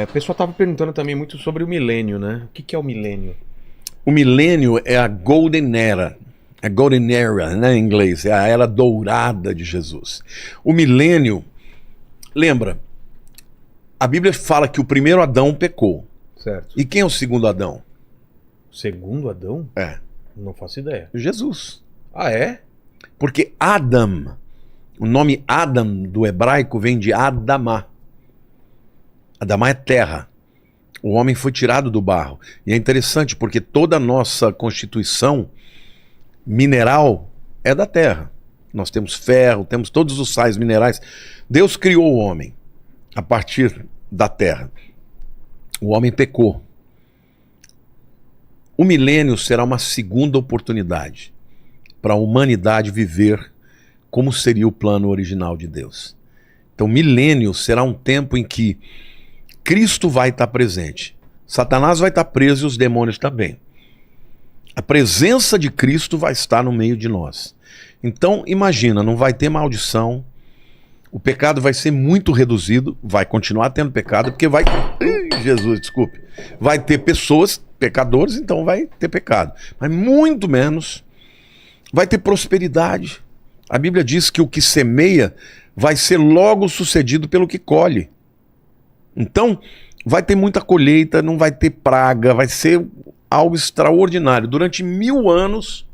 O pessoal estava perguntando também muito sobre o milênio, né? O que é o milênio? O milênio é a Golden Era. A Golden Era, né, em inglês. É a era dourada de Jesus. O milênio, lembra, a Bíblia fala que o primeiro Adão pecou. Certo. E quem é o segundo Adão? Segundo Adão? É Não faço ideia. Jesus. Ah, é? Porque Adam, o nome Adam do hebraico vem de Adamá. Adamá é terra. O homem foi tirado do barro. E é interessante porque toda a nossa constituição mineral é da terra. Nós temos ferro, temos todos os sais minerais. Deus criou o homem a partir da terra. O homem pecou. O milênio será uma segunda oportunidade para a humanidade viver como seria o plano original de Deus. Então, milênio será um tempo em que Cristo vai estar presente. Satanás vai estar preso e os demônios também. A presença de Cristo vai estar no meio de nós. Então, imagina, não vai ter maldição, o pecado vai ser muito reduzido, vai continuar tendo pecado, porque vai... Jesus, desculpe. Vai ter pessoas, pecadores, então vai ter pecado. Mas muito menos. Vai ter prosperidade. A Bíblia diz que o que semeia vai ser logo sucedido pelo que colhe. Então, vai ter muita colheita, não vai ter praga, vai ser algo extraordinário. Durante 1000 anos,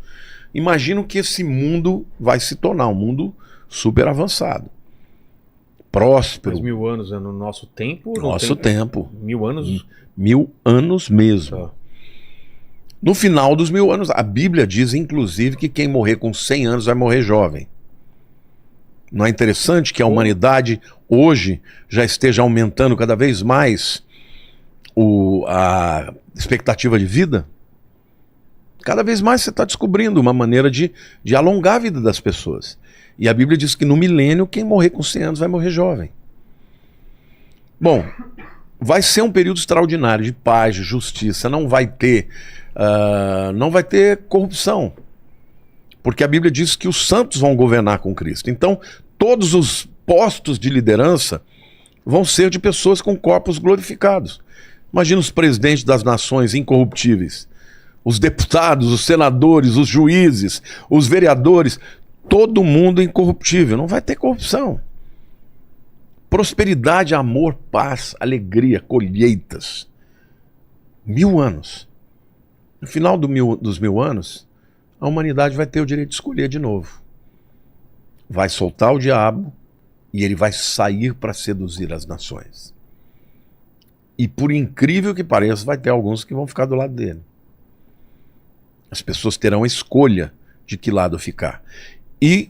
imagino que esse mundo vai se tornar um mundo super avançado. Próspero. Mas 1000 anos é no nosso tempo? Nosso tempo. 1000 anos? 1000 anos mesmo. Tá. No final dos 1000 anos, a Bíblia diz, inclusive, que quem morrer com 100 anos vai morrer jovem. Não é interessante que a humanidade hoje já esteja aumentando cada vez mais a expectativa de vida? Cada vez mais você está descobrindo uma maneira de alongar a vida das pessoas. E a Bíblia diz que no milênio, quem morrer com 100 anos vai morrer jovem. Bom, vai ser um período extraordinário de paz, de justiça, não vai ter corrupção. Porque a Bíblia diz que os santos vão governar com Cristo. Então, todos os postos de liderança vão ser de pessoas com corpos glorificados. Imagina os presidentes das nações incorruptíveis, os deputados, os senadores, os juízes, os vereadores, todo mundo incorruptível. Não vai ter corrupção. Prosperidade, amor, paz, alegria, colheitas. 1000 anos. No final dos 1000 anos, a humanidade vai ter o direito de escolher de novo. Vai soltar o diabo e ele vai sair para seduzir as nações. E por incrível que pareça, vai ter alguns que vão ficar do lado dele. As pessoas terão a escolha de que lado ficar. E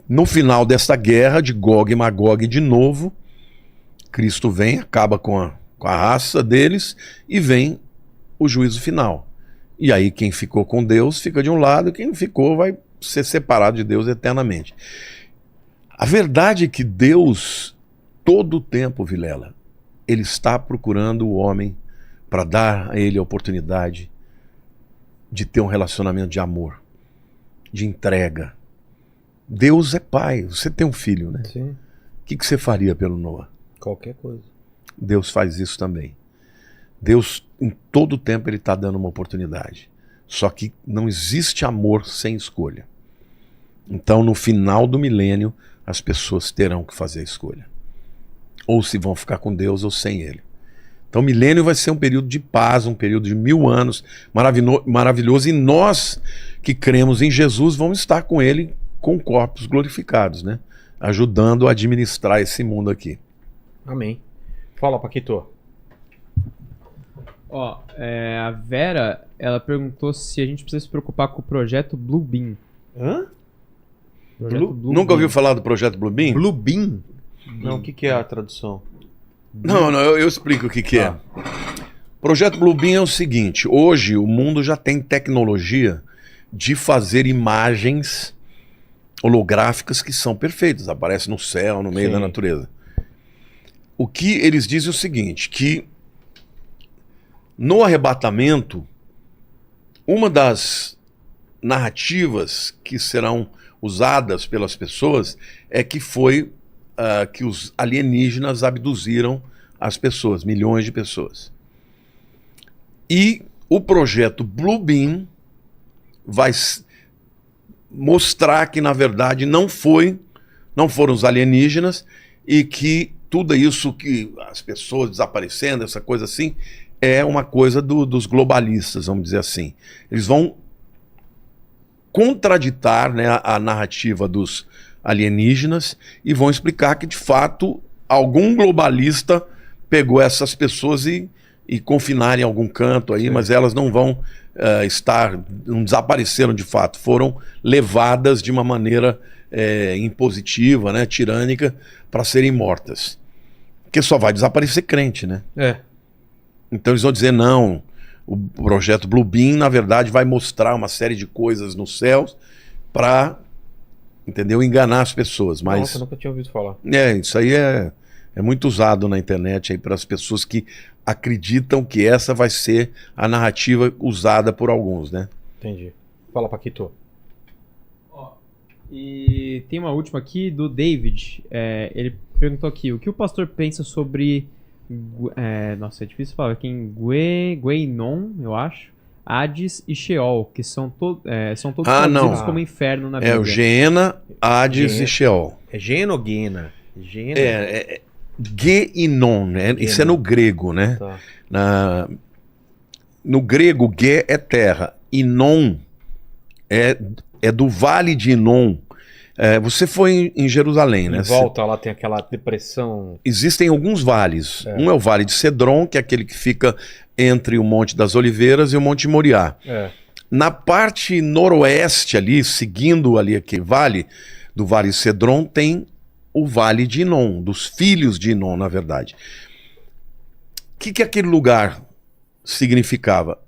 no final desta guerra de Gog e Magog de novo, Cristo vem, acaba com a raça deles e vem o juízo final. E aí quem ficou com Deus fica de um lado, e quem não ficou vai ser separado de Deus eternamente. A verdade é que Deus, todo o tempo, Vilela, Ele está procurando o homem para dar a ele a oportunidade de ter um relacionamento de amor, de entrega. Deus é pai, você tem um filho, né? Sim. O que você faria pelo Noah? Qualquer coisa. Deus faz isso também. Deus, em todo o tempo, Ele está dando uma oportunidade. Só que não existe amor sem escolha. Então, no final do milênio, as pessoas terão que fazer a escolha. Ou se vão ficar com Deus ou sem Ele. Então, o milênio vai ser um período de paz, um período de 1000 anos, maravilhoso. E nós que cremos em Jesus vamos estar com Ele com corpos glorificados, né? Ajudando a administrar esse mundo aqui. Amém. Fala, Paquito. Ó, a Vera, ela perguntou se a gente precisa se preocupar com o projeto Bluebeam. Hã? Projeto Bluebeam. Nunca ouviu falar do projeto Bluebeam? Bluebeam? Não, o que é a tradução? Não, eu explico o que é. Projeto Bluebeam é o seguinte, hoje o mundo já tem tecnologia de fazer imagens holográficas que são perfeitas, aparecem no céu, no meio da natureza. O que eles dizem é o seguinte, que no arrebatamento, uma das narrativas que serão usadas pelas pessoas é que foi que os alienígenas abduziram as pessoas, milhões de pessoas. E o projeto Bluebeam vai mostrar que, na verdade, não foram os alienígenas e que tudo isso que as pessoas desaparecendo, essa coisa assim, é uma coisa dos globalistas, vamos dizer assim. Eles vão contraditar, né, a narrativa dos alienígenas e vão explicar que, de fato, algum globalista pegou essas pessoas e confinaram em algum canto aí, mas elas não vão não desapareceram de fato, foram levadas de uma maneira impositiva, né, tirânica, para serem mortas. Porque só vai desaparecer crente, né? Então eles vão dizer, não, o projeto Bluebeam, na verdade, vai mostrar uma série de coisas nos céus para, entendeu, enganar as pessoas. Mas, nossa, nunca tinha ouvido falar. Isso aí é muito usado na internet aí para as pessoas que acreditam que essa vai ser a narrativa usada por alguns, né? Entendi. Fala, Paquito. E tem uma última aqui do David. Ele perguntou aqui, o que o pastor pensa sobre... nossa, é difícil falar. Quem Guénon, eu acho. Hades e Sheol, que são todos traduzidos como inferno na Bíblia. É o Geena, Hades e Sheol. É Gena ou Guena? Gena. Guénon, né? Isso é no grego, né? Tá. No grego, Gué é terra. Inon é do vale de Inon. Você foi em Jerusalém, né? Em volta lá tem aquela depressão. Existem alguns vales. Um é o Vale de Cedron, que é aquele que fica entre o Monte das Oliveiras e o Monte Moriá. Na parte noroeste ali, seguindo ali aquele vale, do Vale de Cedron, tem o Vale de Inon, dos filhos de Inon, na verdade. O que aquele lugar significava?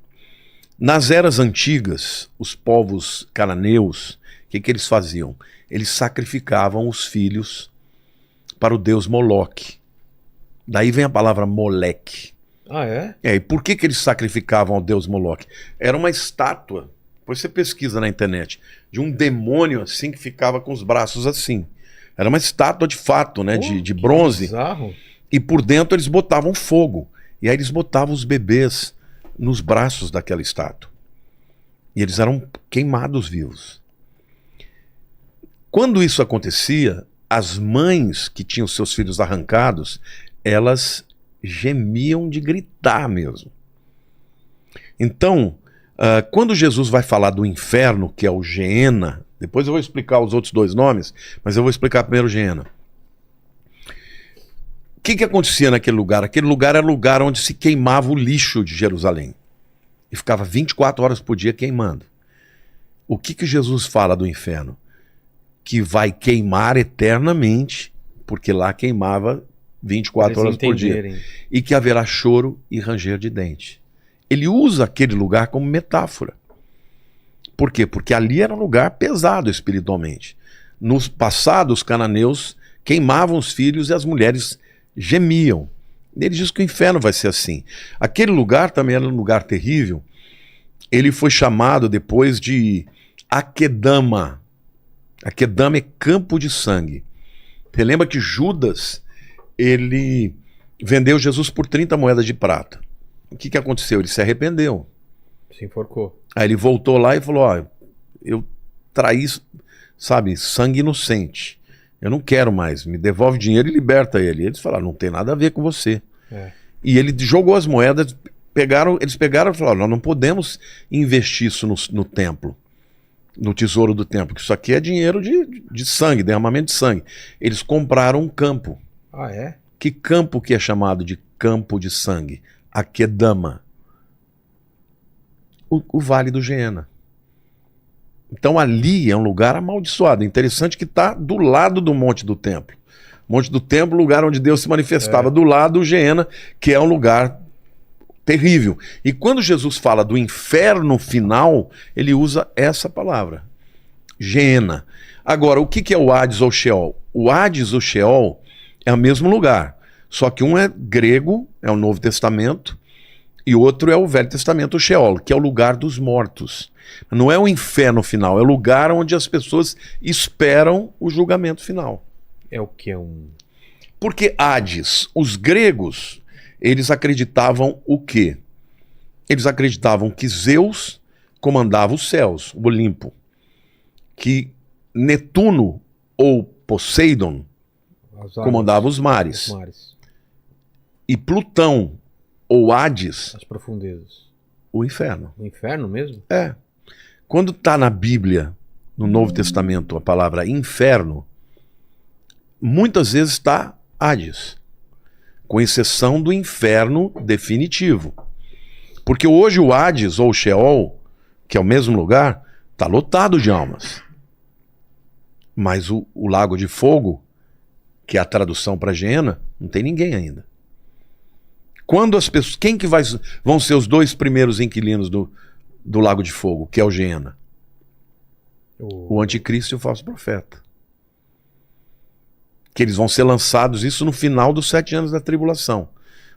Nas eras antigas, os povos cananeus, o que eles faziam? Eles sacrificavam os filhos para o deus Moloque. Daí vem a palavra Moleque. Ah, é? E por que eles sacrificavam ao deus Moloque? Era uma estátua, depois você pesquisa na internet, de um demônio assim que ficava com os braços assim. Era uma estátua de fato, né, de bronze. Bizarro. E por dentro eles botavam fogo. E aí eles botavam os bebês nos braços daquela estátua. E eles eram queimados vivos. Quando isso acontecia, as mães que tinham seus filhos arrancados, elas gemiam de gritar mesmo. Então, quando Jesus vai falar do inferno, que é o Geena, depois eu vou explicar os outros dois nomes, mas eu vou explicar primeiro o Geena. O que acontecia naquele lugar? Aquele lugar era o lugar onde se queimava o lixo de Jerusalém. E ficava 24 horas por dia queimando. O que Jesus fala do inferno? Que vai queimar eternamente, porque lá queimava 24 horas por dia. E que haverá choro e ranger de dente. Ele usa aquele lugar como metáfora. Por quê? Porque ali era um lugar pesado espiritualmente. No passado, os cananeus queimavam os filhos e as mulheres gemiam. Ele diz que o inferno vai ser assim. Aquele lugar também era um lugar terrível. Ele foi chamado depois de Akedama. Akedama é campo de sangue. Você lembra que Judas, ele vendeu Jesus por 30 moedas de prata. O que aconteceu? Ele se arrependeu. Se enforcou. Aí ele voltou lá e falou, eu traí, sabe, sangue inocente. Eu não quero mais, me devolve dinheiro e liberta ele. Eles falaram, não tem nada a ver com você. E ele jogou as moedas, eles pegaram e falaram, nós não podemos investir isso no templo, no tesouro do templo, que isso aqui é dinheiro de sangue, derramamento de sangue. Eles compraram um campo. Ah, é? Que campo que é chamado de campo de sangue? Akedama. O Vale do Geena. Então ali é um lugar amaldiçoado. Interessante que está do lado do Monte do Templo. Monte do Templo, lugar onde Deus se manifestava. Do lado do Geena, que é um lugar terrível. E quando Jesus fala do inferno final, ele usa essa palavra. Geena. Agora, o que é o Hades ou Sheol? O Hades ou Sheol é o mesmo lugar. Só que um é grego, é o Novo Testamento, e outro é o Velho Testamento, o Sheol, que é o lugar dos mortos. Não é o inferno final, é o lugar onde as pessoas esperam o julgamento final. É o que? Porque Hades, os gregos eles acreditavam o quê? Eles acreditavam que Zeus comandava os céus, o Olimpo, que Netuno ou Poseidon As águas, comandava os mares, os mares, e Plutão ou Hades, as profundezas. o inferno. O inferno mesmo? É. Quando está na Bíblia, no Novo Testamento, a palavra inferno, muitas vezes está Hades, com exceção do inferno definitivo. Porque hoje o Hades ou o Sheol, que é o mesmo lugar, está lotado de almas. Mas o Lago de Fogo, que é a tradução para Geena, não tem ninguém ainda. Quando as pessoas, quem que vão ser os 2 primeiros inquilinos do Lago de Fogo, que é o Geena? O anticristo e o falso profeta. Que eles vão ser lançados, isso no final dos 7 anos da tribulação.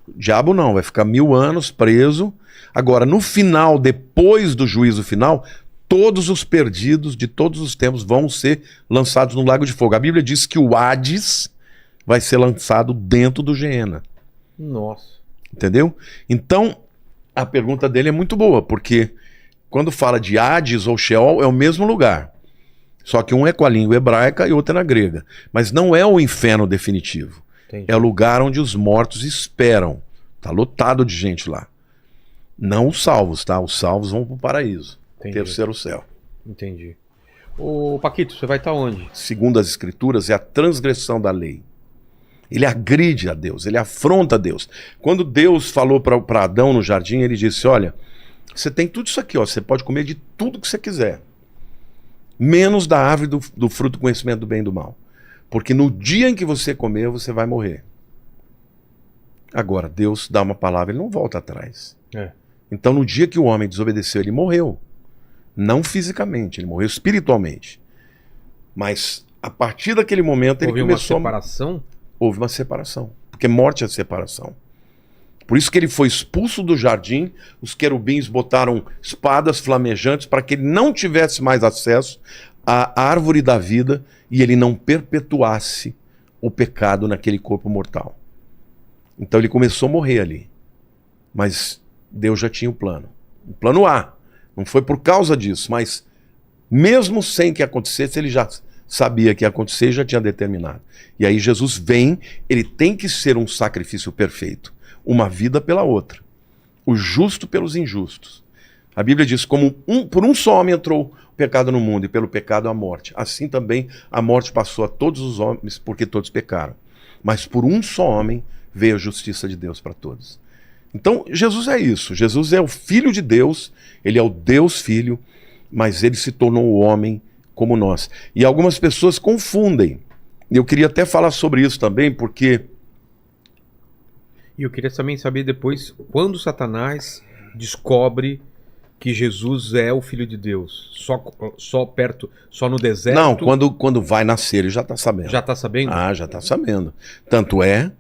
O diabo não, vai ficar 1000 anos preso. Agora, no final, depois do juízo final, todos os perdidos de todos os tempos vão ser lançados no Lago de Fogo. A Bíblia diz que o Hades vai ser lançado dentro do Geena. Nossa. Entendeu? Então, a pergunta dele é muito boa, porque quando fala de Hades ou Sheol, é o mesmo lugar. Só que um é com a língua hebraica e outro é na grega. Mas não é o inferno definitivo. Entendi. É o lugar onde os mortos esperam. Está lotado de gente lá. Não os salvos, tá? Os salvos vão para o paraíso. Entendi. Terceiro céu. Entendi. Ô, Paquito, você vai estar onde? Segundo as escrituras, é a transgressão da lei. Ele agride a Deus, ele afronta a Deus. Quando Deus falou para Adão no jardim, ele disse, olha, você tem tudo isso aqui, ó, você pode comer de tudo que você quiser, menos da árvore do fruto do conhecimento do bem e do mal. Porque no dia em que você comer, você vai morrer. Agora, Deus dá uma palavra, ele não volta atrás. É. Então, no dia que o homem desobedeceu, ele morreu. Não fisicamente, ele morreu espiritualmente. Mas, a partir daquele momento, ele Houve uma começou separação? Houve uma separação. Porque morte é separação. Por isso que ele foi expulso do jardim, os querubins botaram espadas flamejantes para que ele não tivesse mais acesso à árvore da vida e ele não perpetuasse o pecado naquele corpo mortal. Então ele começou a morrer ali. Mas Deus já tinha o plano. O plano A. Não foi por causa disso, mas mesmo sem que acontecesse, ele já sabia que ia acontecer e já tinha determinado. E aí Jesus vem, ele tem que ser um sacrifício perfeito. Uma vida pela outra. O justo pelos injustos. A Bíblia diz, como por um só homem entrou o pecado no mundo e pelo pecado a morte. Assim também a morte passou a todos os homens porque todos pecaram. Mas por um só homem veio a justiça de Deus para todos. Então Jesus é isso. Jesus é o Filho de Deus, ele é o Deus Filho, mas ele se tornou o homem como nós. E algumas pessoas confundem. Eu queria até falar sobre isso também, porque... E eu queria também saber depois, quando Satanás descobre que Jesus é o Filho de Deus? Só perto, só no deserto? Não, quando vai nascer, ele já está sabendo. Já está sabendo? Ah, já está sabendo. Tanto é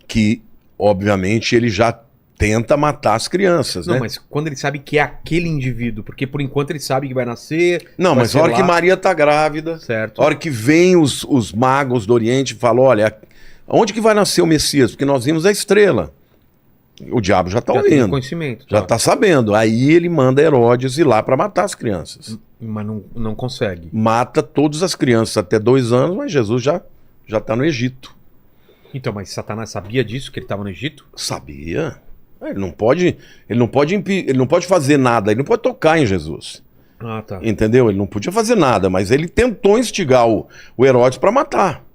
que, obviamente, ele já tenta matar as crianças, Não, né? mas quando ele sabe que é aquele indivíduo, porque por enquanto ele sabe que vai nascer... Não, vai mas ser a hora lá. que Maria está grávida, Certo. a hora que vem os magos do Oriente e falam, olha, onde que vai nascer o Messias? Porque nós vimos a estrela. O diabo já está Já tem ouvindo, conhecimento. já está sabendo. Aí ele manda Herodes ir lá para matar as crianças. Mas não consegue. Mata todas as crianças até 2 anos, mas Jesus já está no Egito. Então, mas Satanás sabia disso, que ele estava no Egito? Sabia. Ele não pode fazer nada, ele não pode tocar em Jesus. Ah, tá. Entendeu? Ele não podia fazer nada, mas ele tentou instigar o Herodes para matar.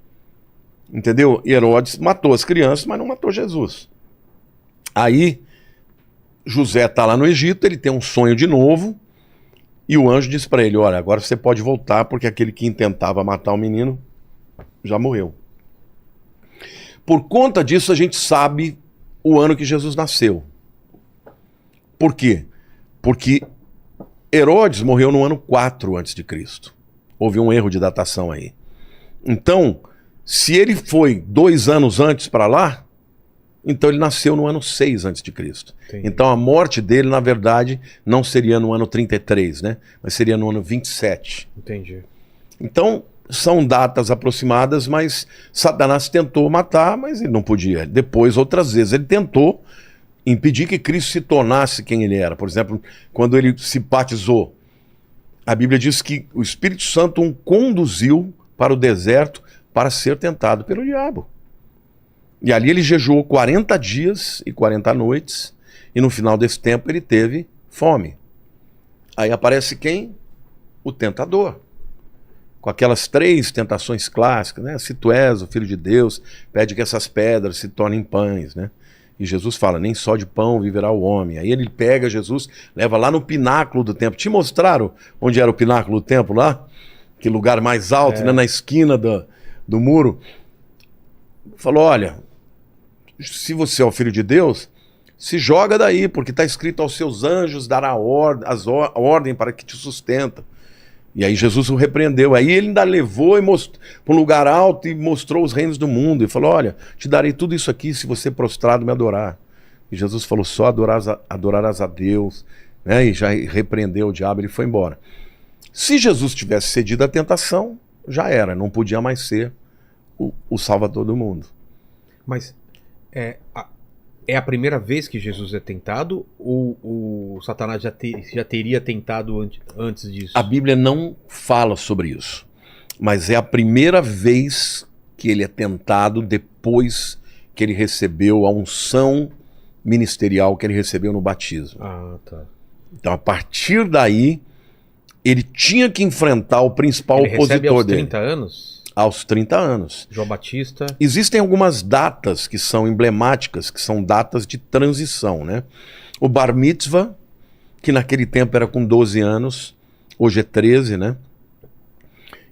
Entendeu? E Herodes matou as crianças, mas não matou Jesus. Aí, José está lá no Egito, ele tem um sonho de novo, e o anjo diz para ele, olha, agora você pode voltar, porque aquele que intentava matar o menino já morreu. Por conta disso, a gente sabe o ano que Jesus nasceu. Por quê? Porque Herodes morreu no ano 4 a.C. Houve um erro de datação aí. Então, se ele foi 2 anos antes para lá, então ele nasceu no ano 6 a.C. Então a morte dele, na verdade, não seria no ano 33, né? Mas seria no ano 27. Entendi. Então, são datas aproximadas, mas Satanás tentou matar, mas ele não podia. Depois, outras vezes, ele tentou impedir que Cristo se tornasse quem ele era. Por exemplo, quando ele se batizou, a Bíblia diz que o Espírito Santo o conduziu para o deserto para ser tentado pelo diabo. E ali ele jejuou 40 dias e 40 noites, e no final desse tempo ele teve fome. Aí aparece quem? O tentador. Com aquelas 3 tentações clássicas, né? Se tu és o Filho de Deus, pede que essas pedras se tornem pães, né? E Jesus fala, nem só de pão viverá o homem. Aí ele pega Jesus, leva lá no pináculo do templo. Te mostraram onde era o pináculo do templo lá? Que lugar mais alto, né? Na esquina do muro. Falou, olha, se você é o Filho de Deus, se joga daí, porque está escrito aos seus anjos dará ordem para que te sustenta. E aí Jesus o repreendeu. Aí ele ainda levou e mostrou para um lugar alto e mostrou os reinos do mundo. E falou, olha, te darei tudo isso aqui se você prostrado me adorar. E Jesus falou, só adorarás a Deus. Né? E já repreendeu o diabo, ele foi embora. Se Jesus tivesse cedido à tentação, já era, não podia mais ser o Salvador do mundo. Mas é a primeira vez que Jesus é tentado ou o Satanás já teria tentado antes disso? A Bíblia não fala sobre isso, mas é a primeira vez que ele é tentado depois que ele recebeu a unção ministerial que ele recebeu no batismo. Ah, tá. Então, a partir daí, ele tinha que enfrentar o principal Ele recebe opositor aos dele. 30 anos? Aos 30 anos. João Batista. Existem algumas datas que são emblemáticas, que são datas de transição, né? O Bar Mitzvah, que naquele tempo era com 12 anos, hoje é 13, né?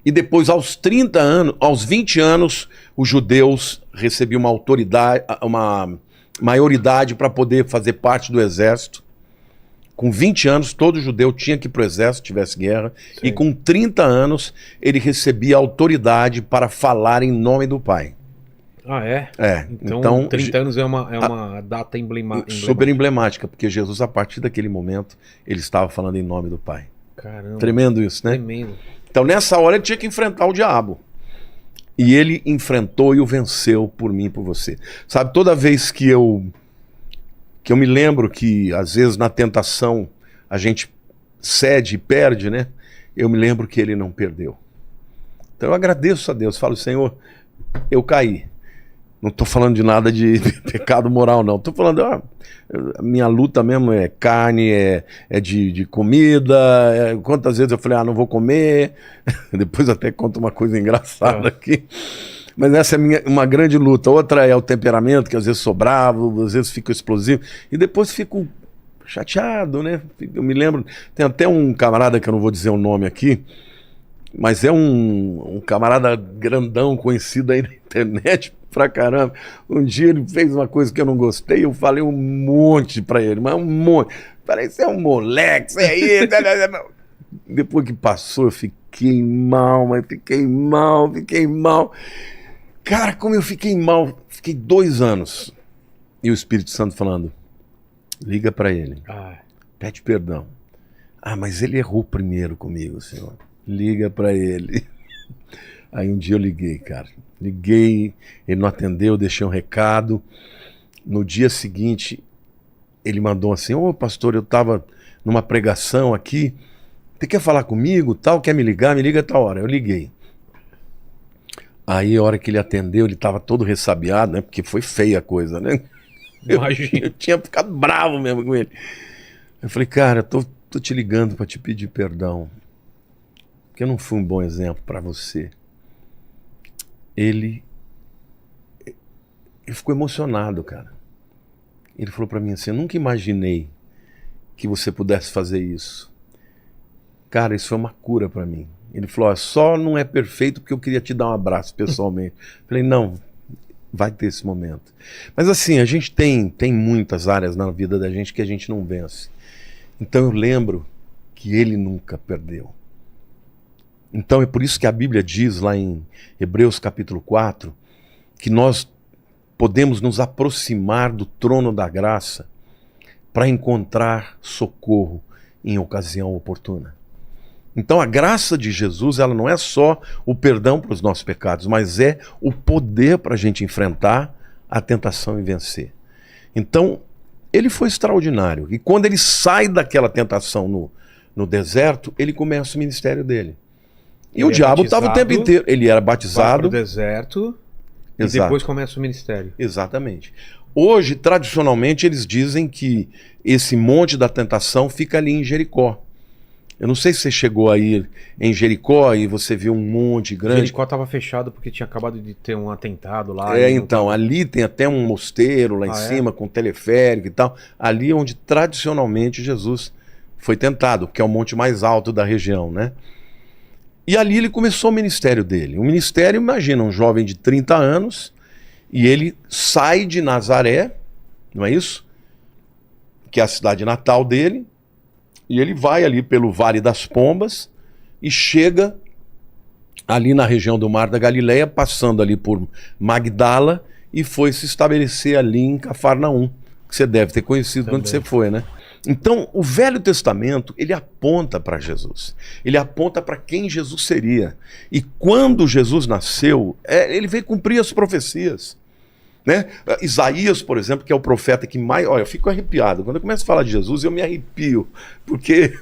E depois, aos 30 anos, aos 20 anos, os judeus recebiam uma autoridade, uma maioridade para poder fazer parte do exército. Com 20 anos, todo judeu tinha que ir para o exército, tivesse guerra. Sim. E com 30 anos, ele recebia autoridade para falar em nome do Pai. Ah, é? Então 30 anos é uma data emblemática. Super emblemática, porque Jesus, a partir daquele momento, ele estava falando em nome do Pai. Caramba. Tremendo isso, né? Tremendo. Então, nessa hora, ele tinha que enfrentar o diabo. E ele enfrentou e o venceu por mim e por você. Sabe, toda vez que eu me lembro que, às vezes, na tentação, a gente cede e perde, né? Eu me lembro que ele não perdeu. Então eu agradeço a Deus, falo, Senhor, eu caí. Não estou falando de nada de pecado moral, não. Estou falando, a minha luta mesmo é carne, é de comida. Quantas vezes eu falei, não vou comer. Depois até conto uma coisa engraçada aqui. Mas essa é uma grande luta. Outra é o temperamento, que às vezes sou bravo, às vezes fico explosivo. E depois fico chateado, né? Eu me lembro, tem até um camarada que eu não vou dizer o nome aqui, mas é um camarada grandão, conhecido aí na internet pra caramba. Um dia ele fez uma coisa que eu não gostei, eu falei um monte pra ele, mas um monte. Falei, você é um moleque, você é aí. Depois que passou, eu fiquei mal, mas fiquei mal. Cara, como eu fiquei mal, fiquei 2 anos. E o Espírito Santo falando, liga pra ele, pede perdão. Mas ele errou primeiro comigo, Senhor. Liga pra ele. Aí um dia eu liguei, cara. Liguei, ele não atendeu, deixei um recado. No dia seguinte, ele mandou assim, pastor, eu tava numa pregação aqui, você quer falar comigo, tal, quer me ligar? Me liga a tal hora. Eu liguei. Aí a hora que ele atendeu, ele tava todo ressabiado, né? Porque foi feia a coisa, né? Eu tinha ficado bravo mesmo com ele. Eu falei, cara, tô te ligando para te pedir perdão. Porque eu não fui um bom exemplo para você. Ele ficou emocionado, cara. Ele falou para mim assim, eu nunca imaginei que você pudesse fazer isso. Cara, isso foi uma cura para mim. Ele falou, só não é perfeito porque eu queria te dar um abraço pessoalmente. Falei, não, vai ter esse momento. Mas assim, a gente tem muitas áreas na vida da gente que a gente não vence. Então eu lembro que ele nunca perdeu. Então é por isso que a Bíblia diz lá em Hebreus capítulo 4, que nós podemos nos aproximar do trono da graça para encontrar socorro em ocasião oportuna. Então a graça de Jesus, ela não é só o perdão para os nossos pecados, mas é o poder para a gente enfrentar a tentação e vencer. Então, ele foi extraordinário. E quando ele sai daquela tentação no deserto, ele começa o ministério dele. E o diabo estava o tempo inteiro. Ele era batizado no deserto e depois começa o ministério. Exatamente. Hoje, tradicionalmente, eles dizem que esse monte da tentação fica ali em Jericó. Eu não sei se você chegou aí em Jericó e você viu um monte grande. Jericó estava fechado porque tinha acabado de ter um atentado lá. Então, ali tem até um mosteiro lá em cima, com teleférico e tal. Ali é onde tradicionalmente Jesus foi tentado, que é o monte mais alto da região, né? E ali ele começou o ministério dele. O ministério, imagina, um jovem de 30 anos, e ele sai de Nazaré, não é isso? Que é a cidade natal dele, e ele vai ali pelo Vale das Pombas e chega ali na região do Mar da Galileia, passando ali por Magdala, e foi se estabelecer ali em Cafarnaum, que você deve ter conhecido também quando você foi, né? Então, o Velho Testamento, ele aponta para Jesus. Ele aponta para quem Jesus seria. E quando Jesus nasceu, ele veio cumprir as profecias. Né? Isaías, por exemplo, que é o profeta que mais... Olha, eu fico arrepiado. Quando eu começo a falar de Jesus, eu me arrepio, porque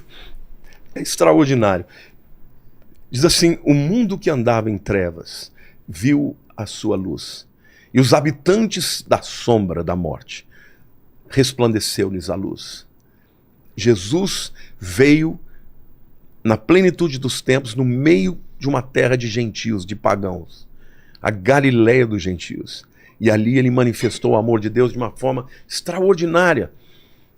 é extraordinário. Diz assim, o mundo que andava em trevas viu a sua luz. E os habitantes da sombra da morte, resplandeceu-lhes a luz. Jesus veio na plenitude dos tempos, no meio de uma terra de gentios, de pagãos, a Galileia dos gentios. E ali ele manifestou o amor de Deus de uma forma extraordinária.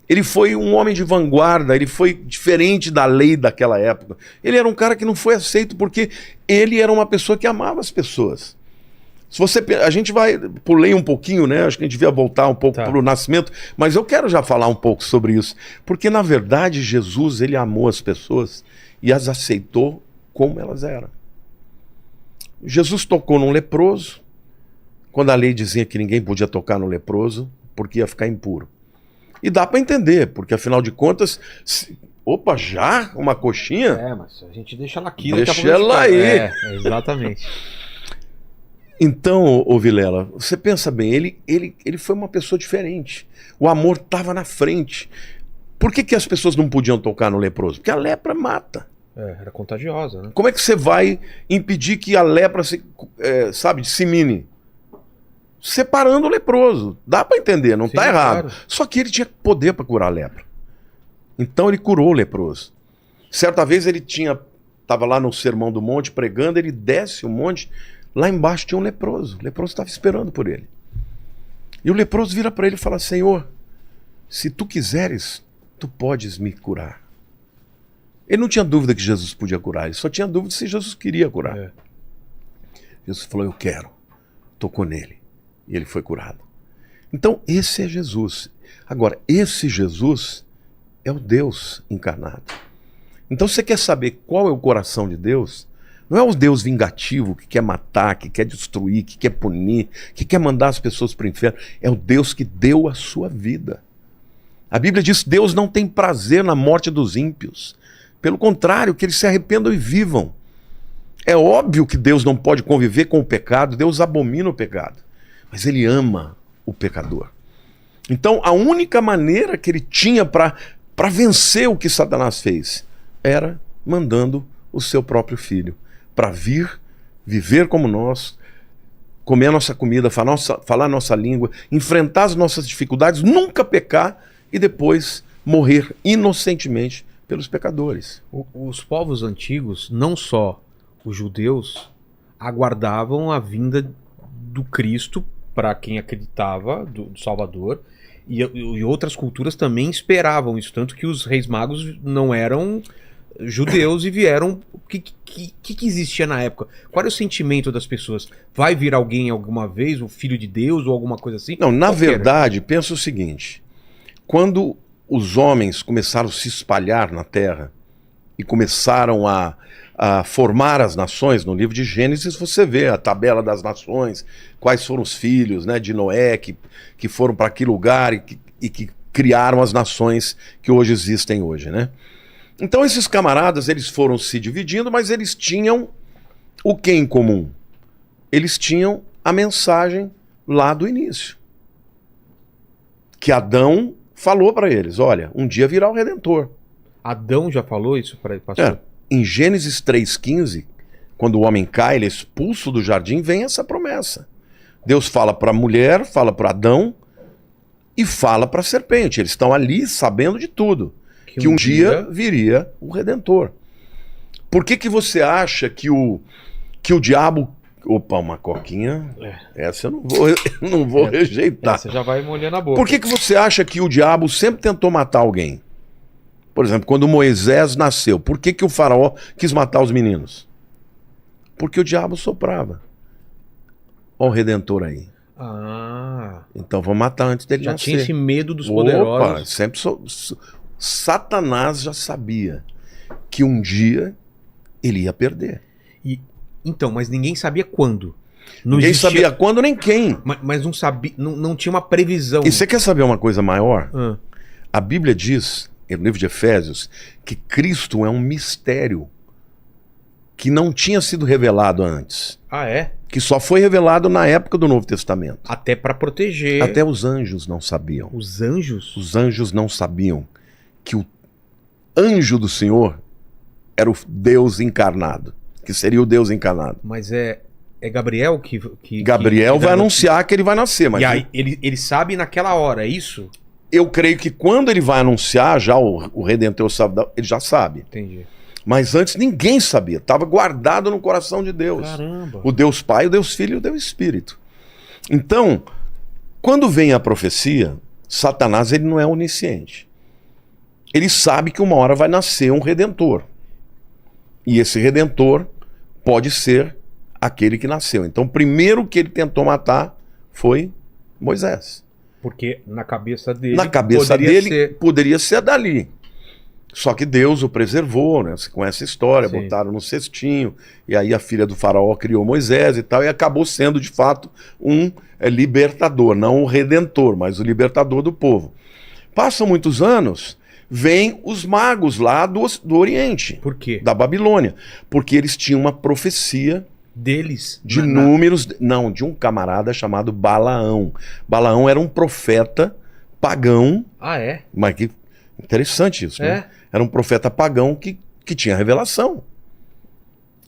Ele foi um homem de vanguarda, ele foi diferente da lei daquela época. Ele era um cara que não foi aceito porque ele era uma pessoa que amava as pessoas. Se você, a gente vai, pulei um pouquinho, né? Acho que a gente devia voltar um pouco para o nascimento, mas eu quero já falar um pouco sobre isso, porque na verdade Jesus, ele amou as pessoas e as aceitou como elas eram. Jesus tocou num leproso, quando a lei dizia que ninguém podia tocar no leproso, porque ia ficar impuro. E dá para entender, porque afinal de contas, opa, já uma coxinha? Mas a gente deixa ela aqui. Deixa ela aí. Exatamente. Então, ô Vilela, você pensa bem, ele foi uma pessoa diferente. O amor estava na frente. Por que as pessoas não podiam tocar no leproso? Porque a lepra mata. Era contagiosa, né? Como é que você vai impedir que a lepra se, dissemine? Separando o leproso. Dá para entender, não está errado. Claro. Só que ele tinha poder para curar a lepra. Então ele curou o leproso. Certa vez ele estava lá no Sermão do Monte pregando, ele desce o monte. Lá embaixo tinha um leproso. O leproso estava esperando por ele. E o leproso vira para ele e fala: Senhor, se tu quiseres, tu podes me curar. Ele não tinha dúvida que Jesus podia curar. Ele só tinha dúvida se Jesus queria curar. Jesus falou: eu quero. Tocou nele. E ele foi curado. Então esse é Jesus. Agora, esse Jesus é o Deus encarnado. Então você quer saber qual é o coração de Deus? Não é o Deus vingativo que quer matar, que quer destruir, que quer punir, que quer mandar as pessoas para o inferno. É o Deus que deu a sua vida. A Bíblia diz que Deus não tem prazer na morte dos ímpios. Pelo contrário, que eles se arrependam e vivam. É óbvio que Deus não pode conviver com o pecado, Deus abomina o pecado. Mas ele ama o pecador. Então a única maneira que ele tinha para vencer o que Satanás fez era mandando o seu próprio filho para vir, viver como nós, comer a nossa comida, falar a nossa língua, enfrentar as nossas dificuldades, nunca pecar e depois morrer inocentemente pelos pecadores. Os povos antigos, não só os judeus, aguardavam a vinda do Cristo para quem acreditava, do Salvador, e outras culturas também esperavam isso, tanto que os reis magos não eram judeus e vieram. O que existia na época? Qual era o sentimento das pessoas? Vai vir alguém alguma vez, o filho de Deus ou alguma coisa assim? Não, na verdade, pensa o seguinte: quando os homens começaram a se espalhar na terra e começaram a formar as nações, no livro de Gênesis você vê a tabela das nações, quais foram os filhos, né, de Noé que foram para aquele lugar e que criaram as nações que hoje existem hoje, né? Então esses camaradas, eles foram se dividindo, mas eles tinham o que em comum? Eles tinham a mensagem lá do início. Que Adão falou para eles, olha, um dia virá o Redentor. Adão já falou isso para ele, pastor? Em Gênesis 3,15, quando o homem cai, ele é expulso do jardim, vem essa promessa. Deus fala para a mulher, fala para Adão e fala para a serpente. Eles estão ali sabendo de tudo. Que um dia viria o Redentor. Por que você acha que o diabo... Opa, uma coquinha. Essa eu não vou rejeitar. Essa já vai molhando a boca. Por que você acha que o diabo sempre tentou matar alguém? Por exemplo, quando Moisés nasceu, por que o faraó quis matar os meninos? Porque o diabo soprava. Olha o Redentor aí. Ah. Então vamos matar antes dele nascer. Já tinha esse medo dos poderosos. Opa, sempre Satanás já sabia que um dia ele ia perder. Então, mas ninguém sabia quando. Ninguém sabia quando nem quem. Mas não sabia, não tinha uma previsão. E você quer saber uma coisa maior? Ah. A Bíblia diz, no livro de Efésios, que Cristo é um mistério que não tinha sido revelado antes. Ah, é? Que só foi revelado na época do Novo Testamento. Até para proteger. Até os anjos não sabiam. Os anjos? Os anjos não sabiam que o anjo do Senhor era o Deus encarnado. Que seria o Deus encarnado. Mas é Gabriel que Gabriel vai anunciar que ele vai nascer. Mas e aí ele sabe naquela hora, é isso? Eu creio que quando ele vai anunciar, já o Redentor sabe, ele já sabe. Entendi. Mas antes ninguém sabia. Estava guardado no coração de Deus. Caramba. O Deus Pai, o Deus Filho e o Deus Espírito. Então, quando vem a profecia, Satanás ele não é onisciente. Ele sabe que uma hora vai nascer um Redentor. E esse Redentor pode ser aquele que nasceu. Então, o primeiro que ele tentou matar foi Moisés. Porque na cabeça dele... Na cabeça dele poderia ser dali. Só que Deus o preservou, né? Você conhece a história, Sim. Botaram no cestinho, e aí a filha do faraó criou Moisés e tal, e acabou sendo, de fato, um libertador. Não o redentor, mas o libertador do povo. Passam muitos anos... Vêm os magos lá do Oriente. Por quê? Da Babilônia. Porque eles tinham uma profecia deles. De números. Não, de um camarada chamado Balaão. Balaão era um profeta pagão. Ah, é? Mas que interessante isso, né? Era um profeta pagão que tinha revelação.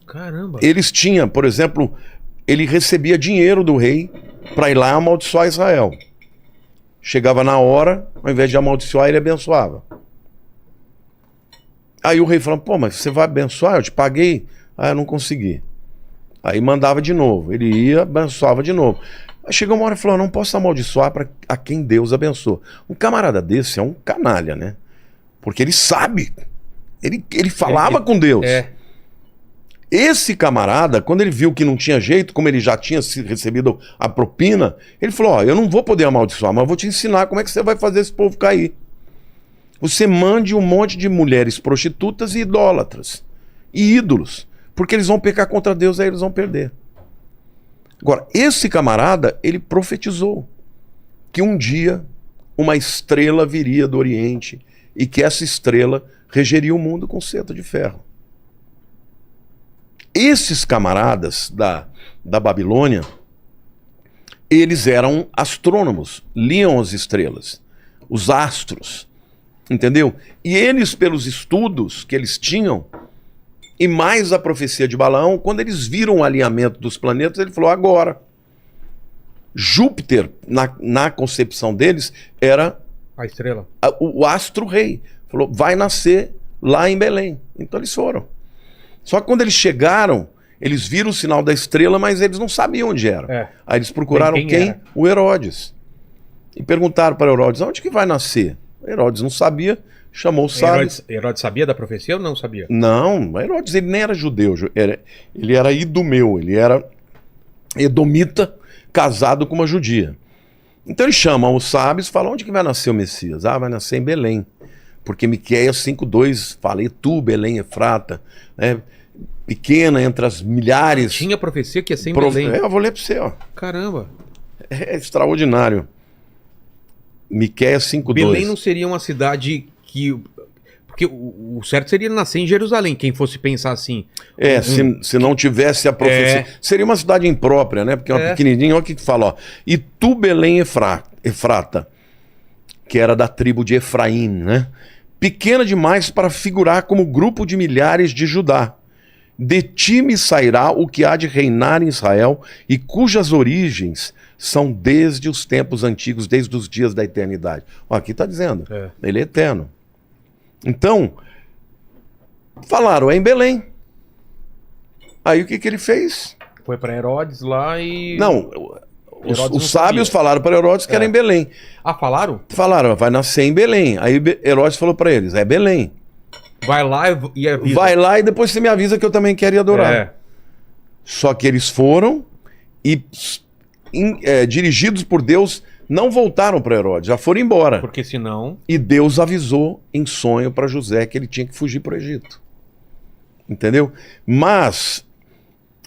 Caramba. Eles tinham, por exemplo, ele recebia dinheiro do rei para ir lá amaldiçoar Israel. Chegava na hora, ao invés de amaldiçoar, ele abençoava. Aí o rei falou, pô, mas você vai abençoar? Eu te paguei. Ah, eu não consegui. Aí mandava de novo. Ele ia, abençoava de novo. Aí chegou uma hora e falou, não posso amaldiçoar a quem Deus abençoa. Um camarada desse é um canalha, né? Porque ele sabe. Ele falava com Deus. Esse camarada, quando ele viu que não tinha jeito, como ele já tinha recebido a propina, ele falou, ó, eu não vou poder amaldiçoar, mas eu vou te ensinar como é que você vai fazer esse povo cair. Você mande um monte de mulheres prostitutas e idólatras. E ídolos. Porque eles vão pecar contra Deus, aí eles vão perder. Agora, esse camarada, ele profetizou que um dia uma estrela viria do Oriente e que essa estrela regeria o mundo com cetro de ferro. Esses camaradas da Babilônia, eles eram astrônomos, liam as estrelas, os astros, entendeu? E eles, pelos estudos que eles tinham, e mais a profecia de Balaão, quando eles viram o alinhamento dos planetas, ele falou, agora. Júpiter, na concepção deles, era a estrela. O astro-rei. Falou, vai nascer lá em Belém. Então eles foram. Só que quando eles chegaram, eles viram o sinal da estrela, mas eles não sabiam onde era. Aí eles procuraram quem? O Herodes. E perguntaram para Herodes, onde que vai nascer? Herodes não sabia, chamou os sábios. Herodes sabia da profecia ou não sabia? Não, Herodes ele nem era judeu, ele era idumeu, ele era edomita casado com uma judia. Então ele chama os sábios e fala, onde que vai nascer o Messias? Ah, vai nascer em Belém. Porque Miqueias 5:2 fala, e tu, Belém, Efrata, né? Pequena entre as milhares. Tinha profecia que ia ser em Belém. Eu vou ler para você, ó. Caramba. É extraordinário. Miqueias 5:2. Belém não seria uma cidade que... Porque o certo seria nascer em Jerusalém, quem fosse pensar assim. Se não tivesse a profecia. Seria uma cidade imprópria, né? Porque é uma pequenininha, olha o que fala, ó. E tu, Belém Efrata, que era da tribo de Efraim, né? Pequena demais para figurar como grupo de milhares de Judá. De ti me sairá o que há de reinar em Israel e cujas origens são desde os tempos antigos, desde os dias da eternidade. Ó, aqui está dizendo, ele é eterno. Então, falaram, é em Belém. Aí o que ele fez? Foi para Herodes lá e... Não, os sábios falaram para Herodes que era em Belém. Ah, falaram? Falaram, vai nascer em Belém. Aí Herodes falou para eles, é Belém. Vai lá e avisa. Vai lá e depois você me avisa que eu também quero ir adorar. Só que eles foram e, dirigidos por Deus, não voltaram para Herodes, já foram embora. Porque senão... E Deus avisou em sonho para José que ele tinha que fugir para o Egito. Entendeu? Mas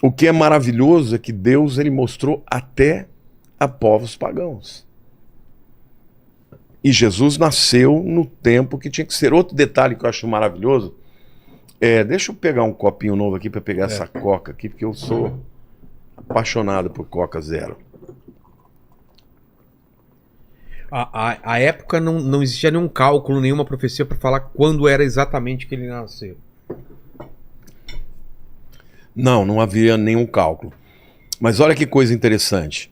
o que é maravilhoso é que Deus ele mostrou até a povos pagãos. E Jesus nasceu no tempo que tinha que ser. Outro detalhe que eu acho maravilhoso deixa eu pegar um copinho novo aqui para pegar essa Coca aqui, porque eu sou apaixonado por Coca Zero. A época não existia nenhum cálculo, nenhuma profecia para falar quando era exatamente que ele nasceu. Não havia nenhum cálculo. Mas olha que coisa interessante.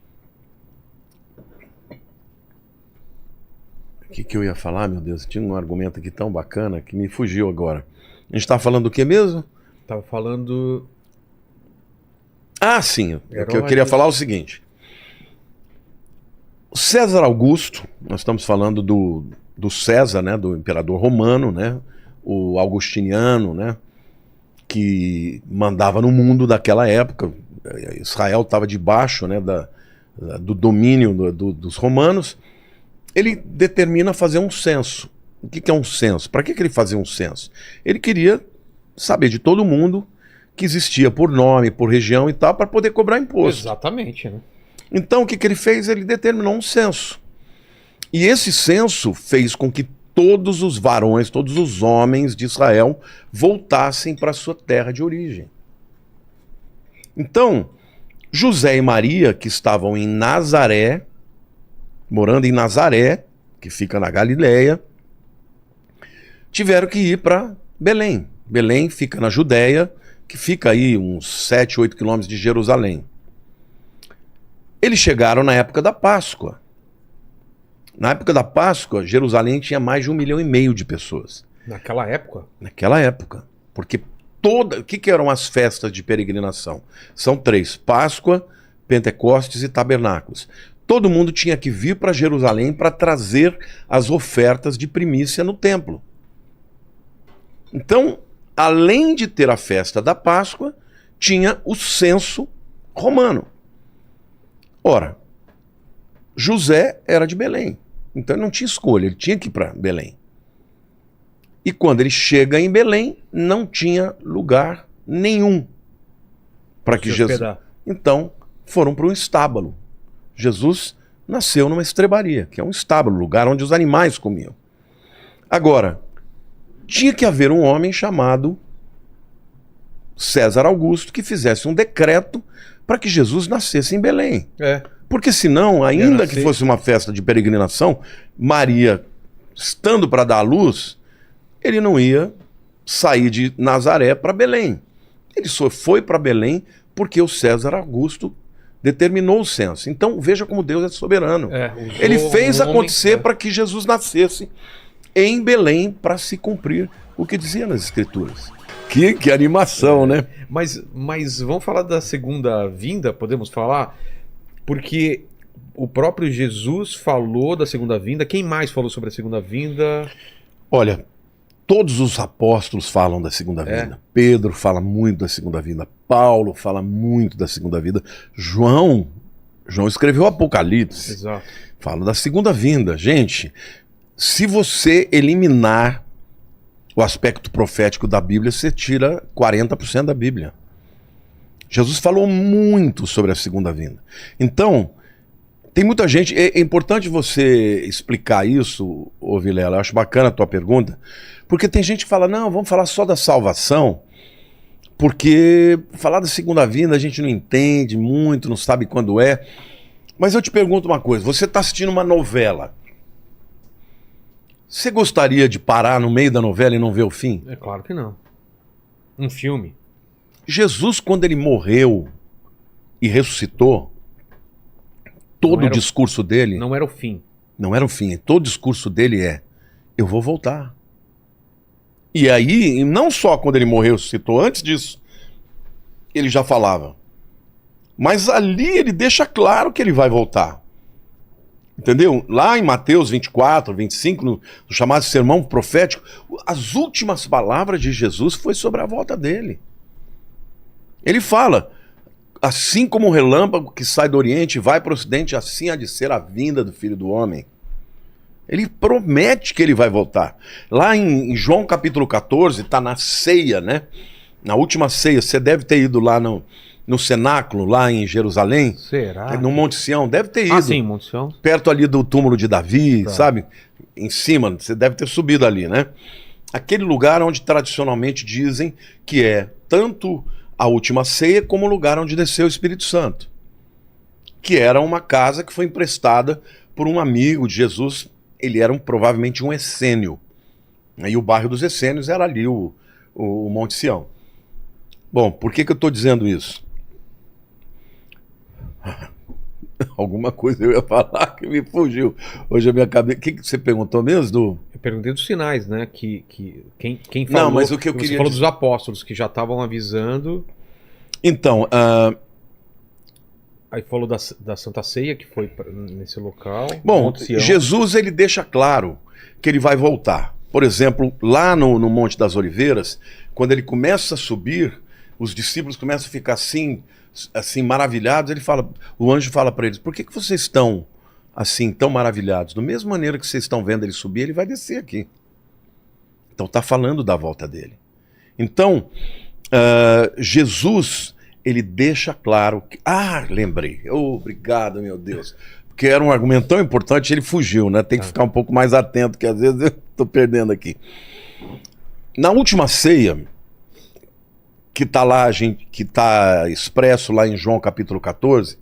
O que eu ia falar, meu Deus? Tinha um argumento aqui tão bacana que me fugiu agora. A gente estava falando do que mesmo? Tava falando... Ah, sim. O que eu queria falar é o seguinte. O César Augusto, nós estamos falando do César, né? Do imperador romano, né? O Augustiniano, né? Que mandava no mundo daquela época. Israel estava debaixo, né? Do domínio dos romanos. Ele determina fazer um censo. O que é um censo? Para que ele fazia um censo? Ele queria saber de todo mundo que existia por nome, por região e tal, para poder cobrar imposto. Exatamente, né? Então o que ele fez? Ele determinou um censo. E esse censo fez com que todos os varões, todos os homens de Israel voltassem para sua terra de origem. Então, José e Maria, que estavam em Nazaré, morando em Nazaré, que fica na Galileia, tiveram que ir para Belém. Belém fica na Judéia, que fica aí uns 7, 8 quilômetros de Jerusalém. Eles chegaram na época da Páscoa. Na época da Páscoa, Jerusalém tinha mais de 1,5 milhão de pessoas. Naquela época? Naquela época. Porque o que eram as festas de peregrinação? São 3, Páscoa, Pentecostes e Tabernáculos. Todo mundo tinha que vir para Jerusalém para trazer as ofertas de primícia no templo. Então, além de ter a festa da Páscoa, tinha o censo romano. Ora, José era de Belém, então ele não tinha escolha, ele tinha que ir para Belém. E quando ele chega em Belém, não tinha lugar nenhum para que Jesus... Então, foram para um estábulo. Jesus nasceu numa estrebaria, que é um estábulo, lugar onde os animais comiam. Agora, tinha que haver um homem chamado César Augusto que fizesse um decreto para que Jesus nascesse em Belém. Porque senão, ainda que fosse uma festa de peregrinação, Maria, estando para dar à luz, ele não ia sair de Nazaré para Belém. Ele só foi para Belém porque o César Augusto determinou o censo. Então veja como Deus é soberano. Ele fez acontecer para que Jesus nascesse em Belém para se cumprir o que dizia nas Escrituras. Que animação, né? Mas vamos falar da segunda vinda, podemos falar? Porque o próprio Jesus falou da segunda vinda. Quem mais falou sobre a segunda vinda? Olha, todos os apóstolos falam da segunda vinda. Pedro fala muito da segunda vinda. Paulo fala muito da segunda vinda. João escreveu o Apocalipse. Exato. Fala da segunda vinda. Gente, se você eliminar o aspecto profético da Bíblia, você tira 40% da Bíblia. Jesus falou muito sobre a segunda vinda. Então, Tem muita gente, é importante você explicar isso, ô Vilela, eu acho bacana a tua pergunta, porque tem gente que fala, não, vamos falar só da salvação, porque falar da segunda vinda a gente não entende muito, não sabe quando é. Mas eu te pergunto uma coisa, você está assistindo uma novela, você gostaria de parar no meio da novela e não ver o fim? É claro que não. Um filme. Jesus, quando ele morreu e ressuscitou, todo o discurso dele... Não era o fim. Não era o fim. Todo o discurso dele é, eu vou voltar. E aí, não só quando ele morreu e ressuscitou, antes disso, ele já falava. Mas ali ele deixa claro que ele vai voltar. Entendeu? Lá em Mateus 24, 25, no chamado sermão profético, as últimas palavras de Jesus foi sobre a volta dele. Ele fala, assim como o relâmpago que sai do Oriente e vai para o Ocidente, assim há de ser a vinda do Filho do Homem. Ele promete que ele vai voltar. Lá em João capítulo 14, está na ceia, né? Na última ceia, você deve ter ido lá no cenáculo, lá em Jerusalém. Será? No Monte Sião, deve ter ido. Ah, sim, Monte Sião. Perto ali do túmulo de Davi, Tá. sabe? Em cima, você deve ter subido ali, né? Aquele lugar onde tradicionalmente dizem que é tanto a última ceia como o lugar onde desceu o Espírito Santo. Que era uma casa que foi emprestada por um amigo de Jesus. Ele era provavelmente um essênio. E o bairro dos essênios era ali o Monte Sião. Bom, por que eu estou dizendo isso? Alguma coisa eu ia falar que me fugiu. Hoje a minha cabeça... O que você perguntou mesmo, Eu perguntei dos sinais, né? Quem falou... Não, mas o que eu você queria falou dizer- dos apóstolos, que já estavam avisando. Então, Aí falou da Santa Ceia, que foi nesse local. bom, Monte Sião. Jesus ele deixa claro que ele vai voltar. Por exemplo, lá no Monte das Oliveiras, quando ele começa a subir, os discípulos começam a ficar assim maravilhados. O anjo fala para eles: por que vocês estão assim tão maravilhados? Da mesma maneira que vocês estão vendo ele subir, ele vai descer aqui. Então está falando da volta dele. Então, Jesus, ele deixa claro que... lembrei. Obrigado, meu Deus. Porque era um argumento tão importante, ele fugiu, né? Tem que ficar um pouco mais atento, que às vezes eu estou perdendo aqui. Na última ceia, que está lá, que está expresso lá em João capítulo 14,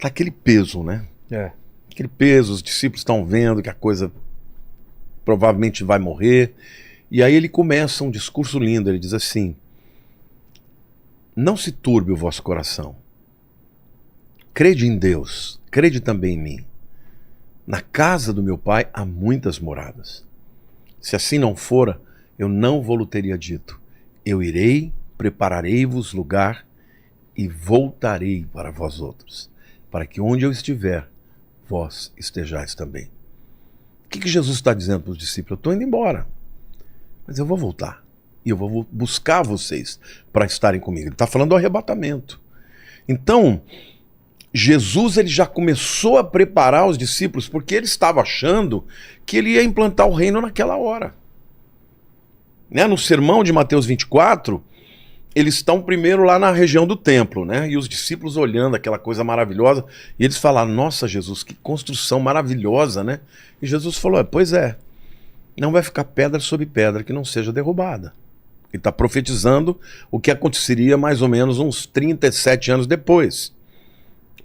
tá aquele peso, né? É. Aquele peso, os discípulos estão vendo que a coisa provavelmente vai morrer. E aí ele começa um discurso lindo, ele diz assim: não se turbe o vosso coração. Crede em Deus, crede também em mim. Na casa do meu pai há muitas moradas. Se assim não fora, eu não vou-lo teria dito. Eu irei, prepararei-vos lugar e voltarei para vós outros, para que onde eu estiver, vós estejais também. O que Jesus está dizendo para os discípulos? Eu estou indo embora, mas eu vou voltar. E eu vou buscar vocês para estarem comigo. Ele está falando do arrebatamento. Então, Jesus ele já começou a preparar os discípulos, porque ele estava achando que ele ia implantar o reino naquela hora. Né? No sermão de Mateus 24, eles estão primeiro lá na região do templo, né? E os discípulos olhando aquela coisa maravilhosa, e eles falaram: nossa, Jesus, que construção maravilhosa, né? E Jesus falou: pois é, não vai ficar pedra sobre pedra que não seja derrubada. Ele está profetizando o que aconteceria mais ou menos uns 37 anos depois.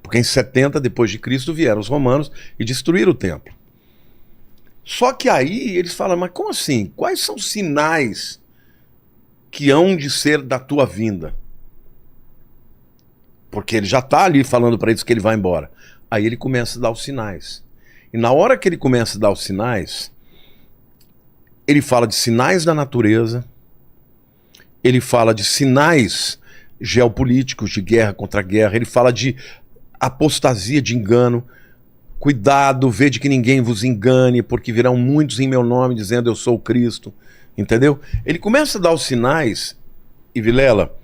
Porque em 70 depois de Cristo vieram os romanos e destruíram o templo. Só que aí eles falam: mas como assim? Quais são os sinais que hão de ser da tua vinda? Porque ele já está ali falando para eles que ele vai embora. Aí ele começa a dar os sinais. E na hora que ele começa a dar os sinais, ele fala de sinais da natureza, ele fala de sinais geopolíticos, de guerra contra guerra, ele fala de apostasia, de engano. Cuidado, vede que ninguém vos engane, porque virão muitos em meu nome dizendo eu sou o Cristo. Entendeu? Ele começa a dar os sinais. E Vilela,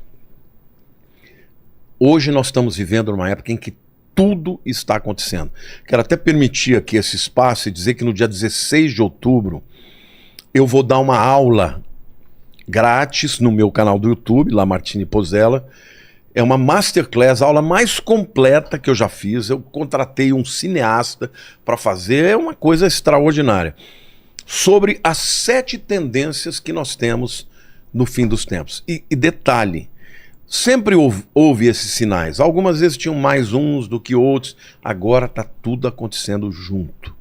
hoje nós estamos vivendo numa época em que tudo está acontecendo. Quero até permitir aqui esse espaço e dizer que no dia 16 de outubro eu vou dar uma aula grátis no meu canal do YouTube, Lamartine Pozzella. É uma masterclass, a aula mais completa que eu já fiz. Eu contratei um cineasta para fazer, é uma coisa extraordinária. Sobre as 7 tendências que nós temos no fim dos tempos. E detalhe, sempre houve esses sinais. Algumas vezes tinham mais uns do que outros. Agora está tudo acontecendo junto.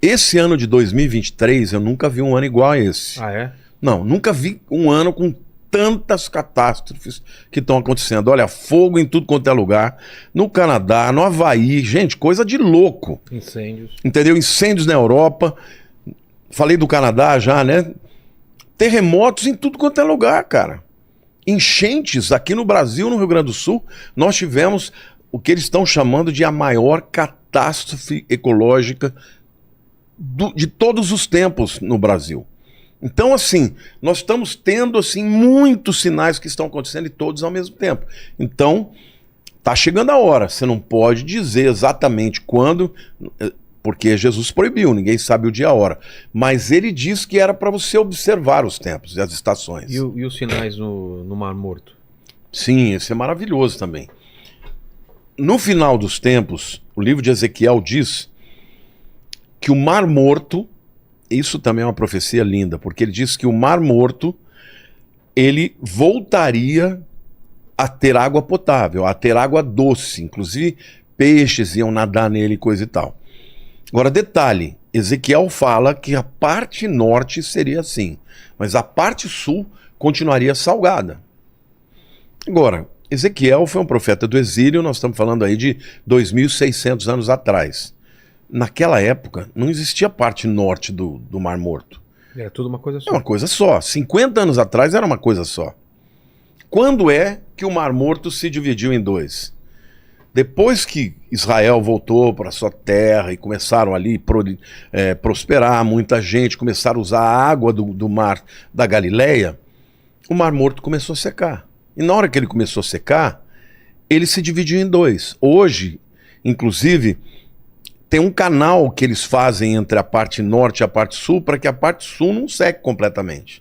Esse ano de 2023, eu nunca vi um ano igual a esse. Ah, é? Não, nunca vi um ano com tantas catástrofes que estão acontecendo. Olha, fogo em tudo quanto é lugar. No Canadá, no Havaí. Gente, coisa de louco. Incêndios. Entendeu? Incêndios na Europa. Falei do Canadá já, né? Terremotos em tudo quanto é lugar, cara. Enchentes aqui no Brasil, no Rio Grande do Sul. Nós tivemos o que eles estão chamando de a maior catástrofe ecológica de todos os tempos no Brasil. Então, assim, nós estamos tendo, assim, muitos sinais que estão acontecendo e todos ao mesmo tempo. Então, tá chegando a hora. Você não pode dizer exatamente quando, porque Jesus proibiu, ninguém sabe o dia e a hora. Mas ele disse que era para você observar os tempos e as estações. E os sinais no Mar Morto? Sim, esse é maravilhoso também. No final dos tempos, o livro de Ezequiel diz que o Mar Morto, isso também é uma profecia linda, porque ele diz que o Mar Morto, ele voltaria a ter água potável, a ter água doce, inclusive peixes iam nadar nele e coisa e tal. Agora, detalhe, Ezequiel fala que a parte norte seria assim, mas a parte sul continuaria salgada. Agora, Ezequiel foi um profeta do exílio, nós estamos falando aí de 2.600 anos atrás. Naquela época, não existia parte norte do Mar Morto. Era tudo uma coisa só. É uma coisa só. 50 anos atrás era uma coisa só. Quando é que o Mar Morto se dividiu em 2? Depois que Israel voltou para sua terra e começaram ali prosperar, muita gente começaram a usar a água do mar da Galileia, o Mar Morto começou a secar. E na hora que ele começou a secar, ele se dividiu em 2. Hoje, inclusive, tem um canal que eles fazem entre a parte norte e a parte sul para que a parte sul não seque completamente.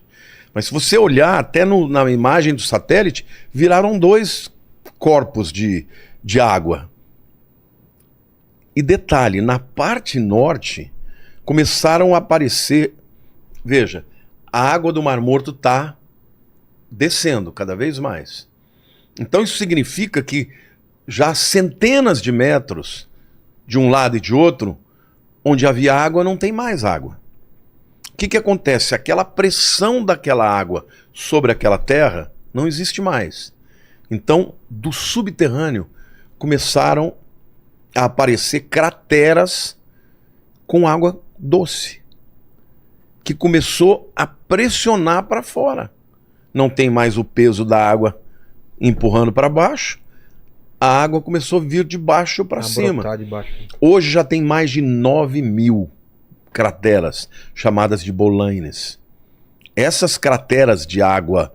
Mas se você olhar até na imagem do satélite, viraram 2 corpos de água. E detalhe, na parte norte começaram a aparecer, veja, a água do Mar Morto está descendo cada vez mais. Então isso significa que já há centenas de metros de um lado e de outro, onde havia água, não tem mais água. O que acontece? Aquela pressão daquela água sobre aquela terra não existe mais. Então, do subterrâneo, começaram a aparecer crateras com água doce, que começou a pressionar para fora. Não tem mais o peso da água empurrando para baixo, a água começou a vir de baixo para cima. De baixo. Hoje já tem mais de 9.000 crateras, chamadas de bolaines. Essas crateras de água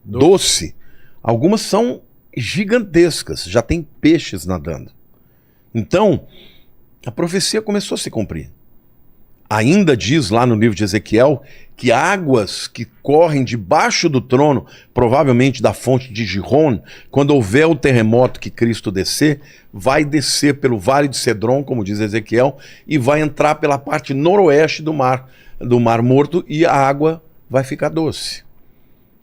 doce, algumas são gigantescas, já tem peixes nadando. Então, a profecia começou a se cumprir. Ainda diz lá no livro de Ezequiel que águas que correm debaixo do trono, provavelmente da fonte de Gihon, quando houver o terremoto que Cristo descer, vai descer pelo Vale de Cedron, como diz Ezequiel, e vai entrar pela parte noroeste do Mar Morto, e a água vai ficar doce.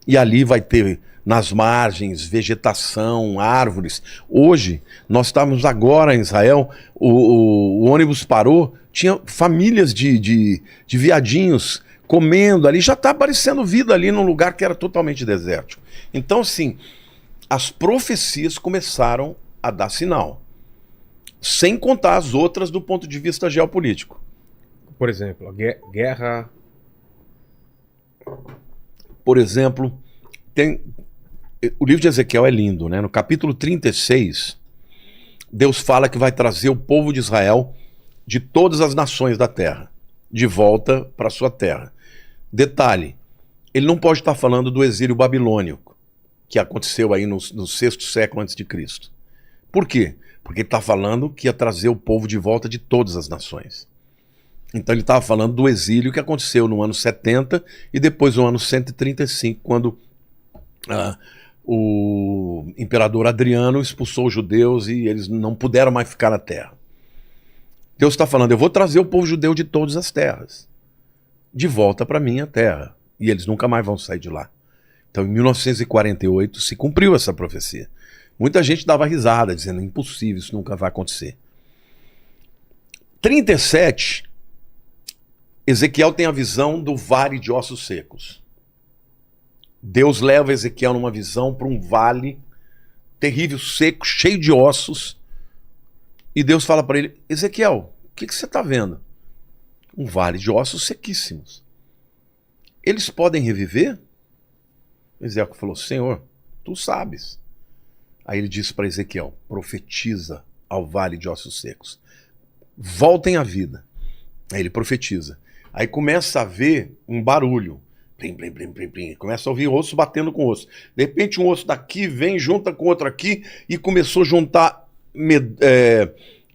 E ali vai ter nas margens, vegetação, árvores. Hoje, nós estávamos agora em Israel, o ônibus parou, tinha famílias de viadinhos comendo ali, já está aparecendo vida ali num lugar que era totalmente desértico. Então, assim, as profecias começaram a dar sinal, sem contar as outras do ponto de vista geopolítico. Por exemplo, a guerra... Por exemplo, o livro de Ezequiel é lindo, né? No capítulo 36, Deus fala que vai trazer o povo de Israel de todas as nações da terra de volta para sua terra. Detalhe, ele não pode estar falando do exílio babilônico, que aconteceu aí no 6º século antes de Cristo. Por quê? Porque ele está falando que ia trazer o povo de volta de todas as nações. Então ele estava falando do exílio que aconteceu no ano 70 e depois no ano 135, quando o imperador Adriano expulsou os judeus e eles não puderam mais ficar na terra. Deus está falando, eu vou trazer o povo judeu de todas as terras de volta para minha terra. E eles nunca mais vão sair de lá. Então, em 1948, se cumpriu essa profecia. Muita gente dava risada, dizendo, impossível, isso nunca vai acontecer. 37, Ezequiel tem a visão do vale de ossos secos. Deus leva Ezequiel numa visão para um vale terrível, seco, cheio de ossos. E Deus fala para ele, Ezequiel, o que você está vendo? Um vale de ossos sequíssimos. Eles podem reviver? Ezequiel falou, Senhor, tu sabes. Aí ele disse para Ezequiel, profetiza ao vale de ossos secos. Voltem à vida. Aí ele profetiza. Aí começa a ver um barulho. Plim, plim, plim, plim, plim. Começa a ouvir osso batendo com osso. De repente um osso daqui vem, junta com outro aqui e começou a juntar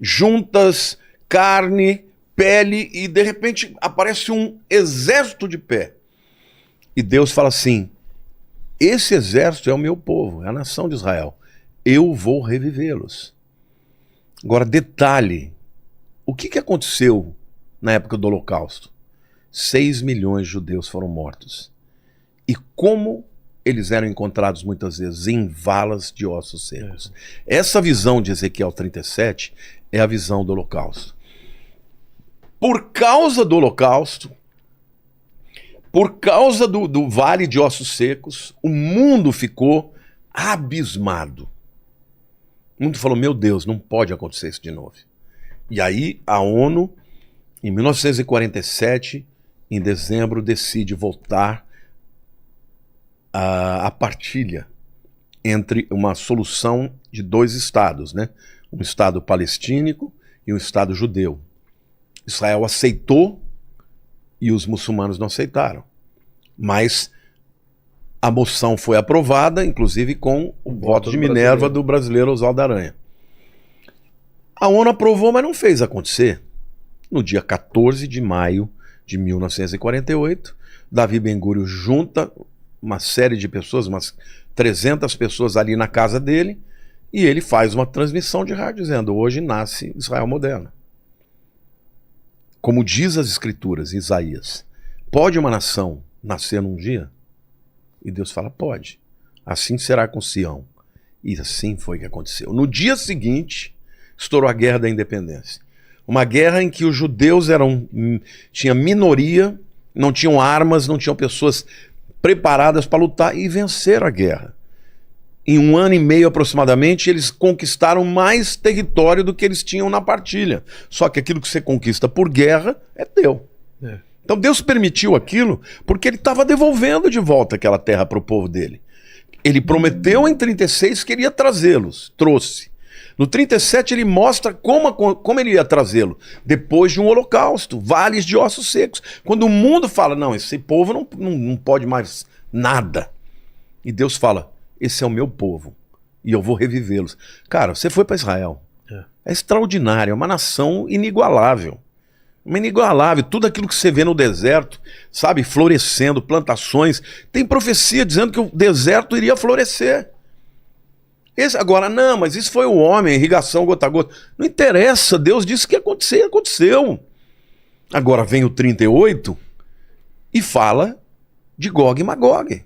juntas, carne, pele e de repente aparece um exército de pé. E Deus fala assim, esse exército é o meu povo, é a nação de Israel. Eu vou revivê-los. Agora, detalhe, o que aconteceu na época do Holocausto? 6 milhões de judeus foram mortos. E como eles eram encontrados muitas vezes? Em valas de ossos secos. Essa visão de Ezequiel 37 é a visão do Holocausto. Por causa do Holocausto, por causa do vale de ossos secos, o mundo ficou abismado. O mundo falou, meu Deus, não pode acontecer isso de novo. E aí a ONU, em 1947, em dezembro, decide voltar à partilha entre uma solução de 2 estados, né? Um estado palestínico e um estado judeu. Israel aceitou e os muçulmanos não aceitaram. Mas a moção foi aprovada, inclusive com o voto de Minerva do brasileiro Oswaldo Aranha. A ONU aprovou, mas não fez acontecer. No dia 14 de maio de 1948, Davi Ben-Gurion junta uma série de pessoas, umas 300 pessoas ali na casa dele, e ele faz uma transmissão de rádio dizendo, hoje nasce Israel moderno. Como diz as escrituras, Isaías, pode uma nação nascer num dia? E Deus fala, pode. Assim será com Sião. E assim foi que aconteceu. No dia seguinte, estourou a Guerra da Independência. Uma guerra em que os judeus tinha minoria, não tinham armas, não tinham pessoas preparadas para lutar e venceram a guerra. Em 1 ano e meio aproximadamente, eles conquistaram mais território do que eles tinham na partilha. Só que aquilo que você conquista por guerra é teu. É. Então Deus permitiu aquilo porque ele estava devolvendo de volta aquela terra para o povo dele. Ele prometeu em 36 que ele ia trazê-los, trouxe. No 37 ele mostra como ele ia trazê-lo. Depois de um holocausto, vales de ossos secos. Quando o mundo fala, não, esse povo não pode mais nada. E Deus fala, esse é o meu povo e eu vou revivê-los. Cara, você foi para Israel. É extraordinário, é uma nação inigualável. Inigualável, tudo aquilo que você vê no deserto, sabe, florescendo, plantações. Tem profecia dizendo que o deserto iria florescer. Agora, não, mas isso foi o homem, irrigação gota a gota. Não interessa, Deus disse que ia acontecer, aconteceu. Agora vem o 38 e fala de Gog e Magog.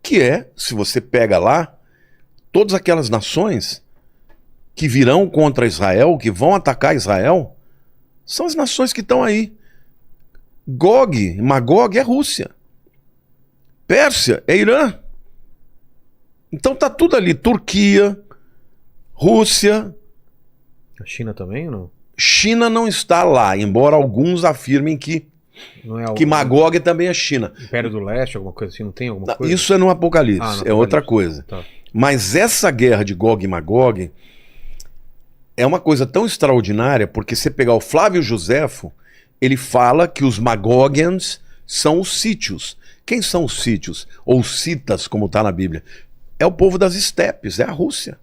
Que é, se você pega lá, todas aquelas nações que virão contra Israel, que vão atacar Israel, são as nações que estão aí. Gog, Magog é Rússia. Pérsia é Irã. Então tá tudo ali. Turquia, Rússia. A China também ou não? China não está lá, embora alguns afirmem que Magog também é China. Império do Leste, alguma coisa assim, não tem alguma coisa? Isso é no Apocalipse, é outra coisa. Tá. Mas essa guerra de Gog e Magog é uma coisa tão extraordinária, porque se você pegar o Flávio Josefo, ele fala que os Magogians são os sítios. Quem são os sítios? Ou citas, como está na Bíblia? É o povo das estepes, é a Rússia.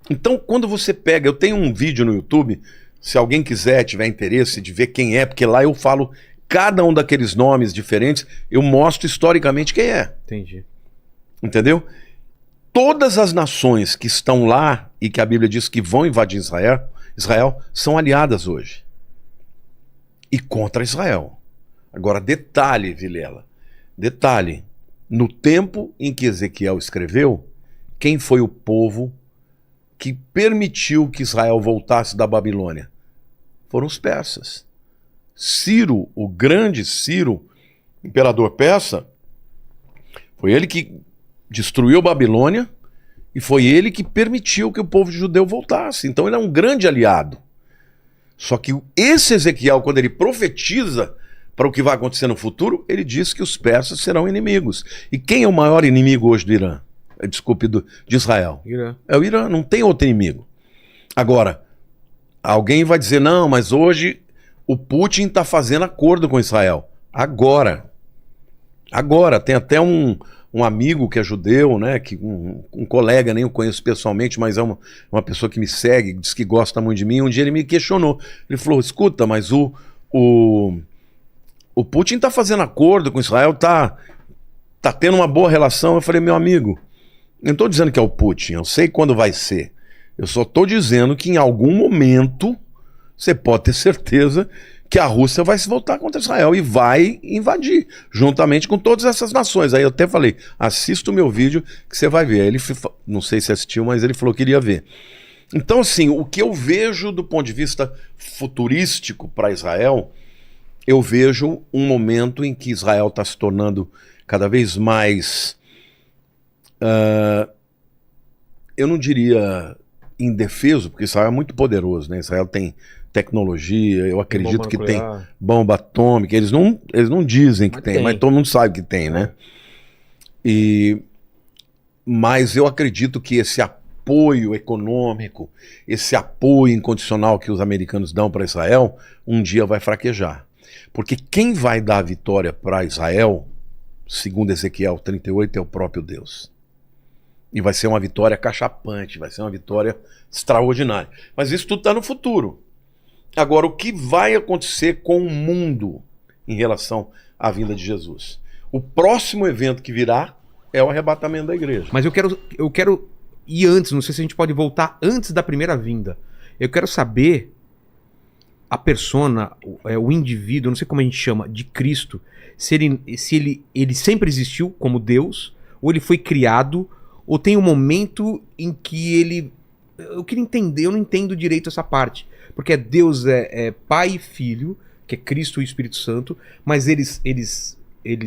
Então, quando você pega... Eu tenho um vídeo no YouTube, se alguém quiser, tiver interesse de ver quem é, porque lá eu falo cada um daqueles nomes diferentes, eu mostro historicamente quem é. Entendi. Entendeu? Todas as nações que estão lá e que a Bíblia diz que vão invadir Israel são aliadas hoje. E contra Israel. Agora, detalhe, Vilela. Detalhe. No tempo em que Ezequiel escreveu, quem foi o povo que permitiu que Israel voltasse da Babilônia? Foram os persas. Ciro, o grande Ciro, imperador persa, foi ele que destruiu a Babilônia e foi ele que permitiu que o povo judeu voltasse. Então ele é um grande aliado. Só que esse Ezequiel, quando ele profetiza para o que vai acontecer no futuro, ele diz que os persas serão inimigos. E quem é o maior inimigo hoje do Irã? Desculpe, de Israel. Irã. É o Irã, não tem outro inimigo. Agora, alguém vai dizer, não, mas hoje o Putin está fazendo acordo com Israel. Agora, tem até um amigo que é judeu, né, que um colega, nem o conheço pessoalmente, mas é uma pessoa que me segue, diz que gosta muito de mim. Um dia ele me questionou. Ele falou, escuta, mas o Putin está fazendo acordo com Israel, tá tendo uma boa relação. Eu falei, meu amigo, eu não estou dizendo que é o Putin, eu sei quando vai ser. Eu só estou dizendo que em algum momento você pode ter certeza que a Rússia vai se voltar contra Israel e vai invadir, juntamente com todas essas nações. Aí eu até falei, assista o meu vídeo que você vai ver. Aí ele, não sei se assistiu, mas ele falou que iria ver. Então, assim, o que eu vejo do ponto de vista futurístico para Israel, eu vejo um momento em que Israel está se tornando cada vez mais, eu não diria indefeso, porque Israel é muito poderoso, né? Israel tem tecnologia, eu acredito que tem bomba atômica, eles não dizem que tem, mas todo mundo sabe que tem, né? Mas eu acredito que esse apoio econômico, esse apoio incondicional que os americanos dão para Israel, um dia vai fraquejar. Porque quem vai dar a vitória para Israel, segundo Ezequiel 38, é o próprio Deus. E vai ser uma vitória cachapante, vai ser uma vitória extraordinária. Mas isso tudo está no futuro. Agora, o que vai acontecer com o mundo em relação à vinda de Jesus? O próximo evento que virá é o arrebatamento da igreja. Mas eu quero ir antes, não sei se a gente pode voltar antes da primeira vinda. Eu quero saber a persona, o indivíduo, não sei como a gente chama, de Cristo, se ele sempre existiu como Deus, ou ele foi criado, ou tem um momento em que ele... Eu queria entender, eu não entendo direito essa parte. Porque Deus é Pai e Filho, que é Cristo e o Espírito Santo, mas eles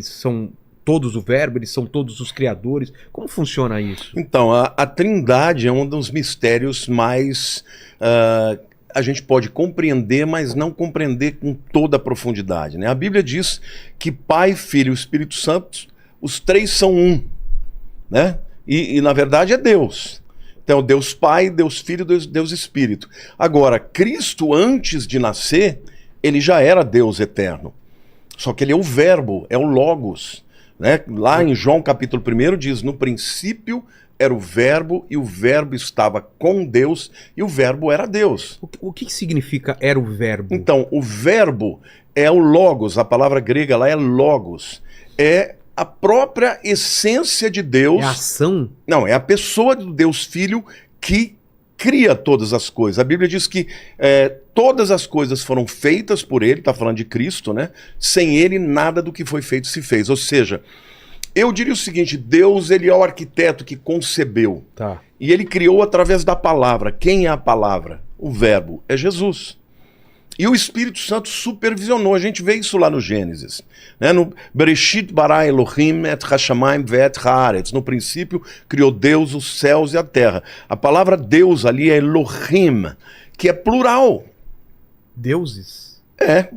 são todos o Verbo, eles são todos os criadores. Como funciona isso? Então, a Trindade é um dos mistérios mais... a gente pode compreender, mas não compreender com toda a profundidade, né? A Bíblia diz que Pai, Filho e o Espírito Santo, os três são um, né? E na verdade é Deus. Então, Deus Pai, Deus Filho, Deus Espírito. Agora, Cristo, antes de nascer, ele já era Deus eterno. Só que ele é o Verbo, é o Logos, né? Lá em João capítulo 1 diz, no princípio era o Verbo, e o Verbo estava com Deus, e o Verbo era Deus. O que significa era o Verbo? Então, o Verbo é o Logos, a palavra grega lá é Logos. É a própria essência de Deus. É a ação? Não, é a pessoa do Deus Filho que cria todas as coisas. A Bíblia diz que todas as coisas foram feitas por ele, está falando de Cristo, né? Sem ele, nada do que foi feito se fez. Ou seja, eu diria o seguinte, Deus, ele é o arquiteto que concebeu. Tá. E ele criou através da palavra. Quem é a palavra? O Verbo. É Jesus. E o Espírito Santo supervisionou. A gente vê isso lá no Gênesis. Né? No Bereshit bara Elohim et hashamayim ve'et haaretz. No princípio, criou Deus os céus e a terra. A palavra Deus ali é Elohim, que é plural. Deuses? É.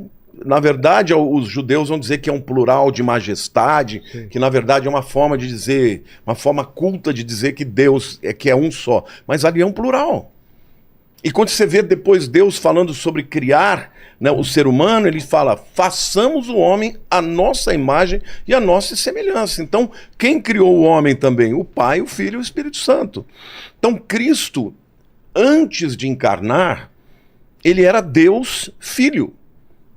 Na verdade, os judeus vão dizer que é um plural de majestade, sim, que na verdade é uma forma de dizer, uma forma culta de dizer que Deus é um só. Mas ali é um plural. E quando você vê depois Deus falando sobre criar, né, o ser humano, ele fala, façamos o homem à nossa imagem e à nossa semelhança. Então, quem criou o homem também? O Pai, o Filho e o Espírito Santo. Então, Cristo, antes de encarnar, ele era Deus Filho.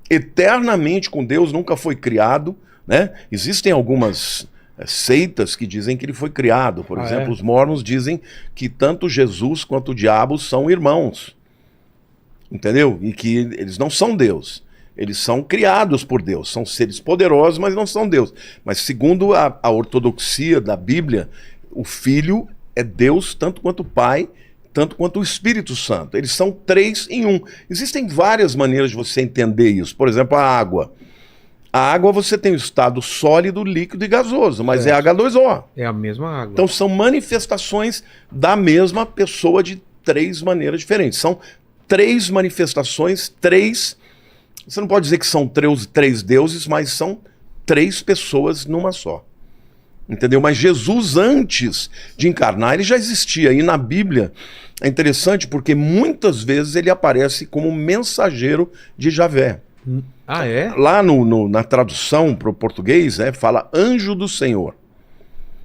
Eternamente com Deus, nunca foi criado, né? Existem algumas seitas que dizem que ele foi criado. Por exemplo, os mormons dizem que tanto Jesus quanto o diabo são irmãos. Entendeu? E que eles não são Deus. Eles são criados por Deus. São seres poderosos, mas não são Deus. Mas segundo a ortodoxia da Bíblia, o Filho é Deus tanto quanto o Pai, tanto quanto o Espírito Santo. Eles são 3 em 1. Existem várias maneiras de você entender isso. Por exemplo, a água. A água você tem o estado sólido, líquido e gasoso, mas é H2O. É a mesma água. Então são manifestações da mesma pessoa de 3 maneiras diferentes. São 3 manifestações, 3... Você não pode dizer que são 3 deuses, mas são 3 pessoas numa só. Entendeu? Mas Jesus, antes de encarnar, ele já existia. E na Bíblia é interessante porque muitas vezes ele aparece como mensageiro de Javé. Ah, é? Lá na tradução para o português, fala anjo do Senhor.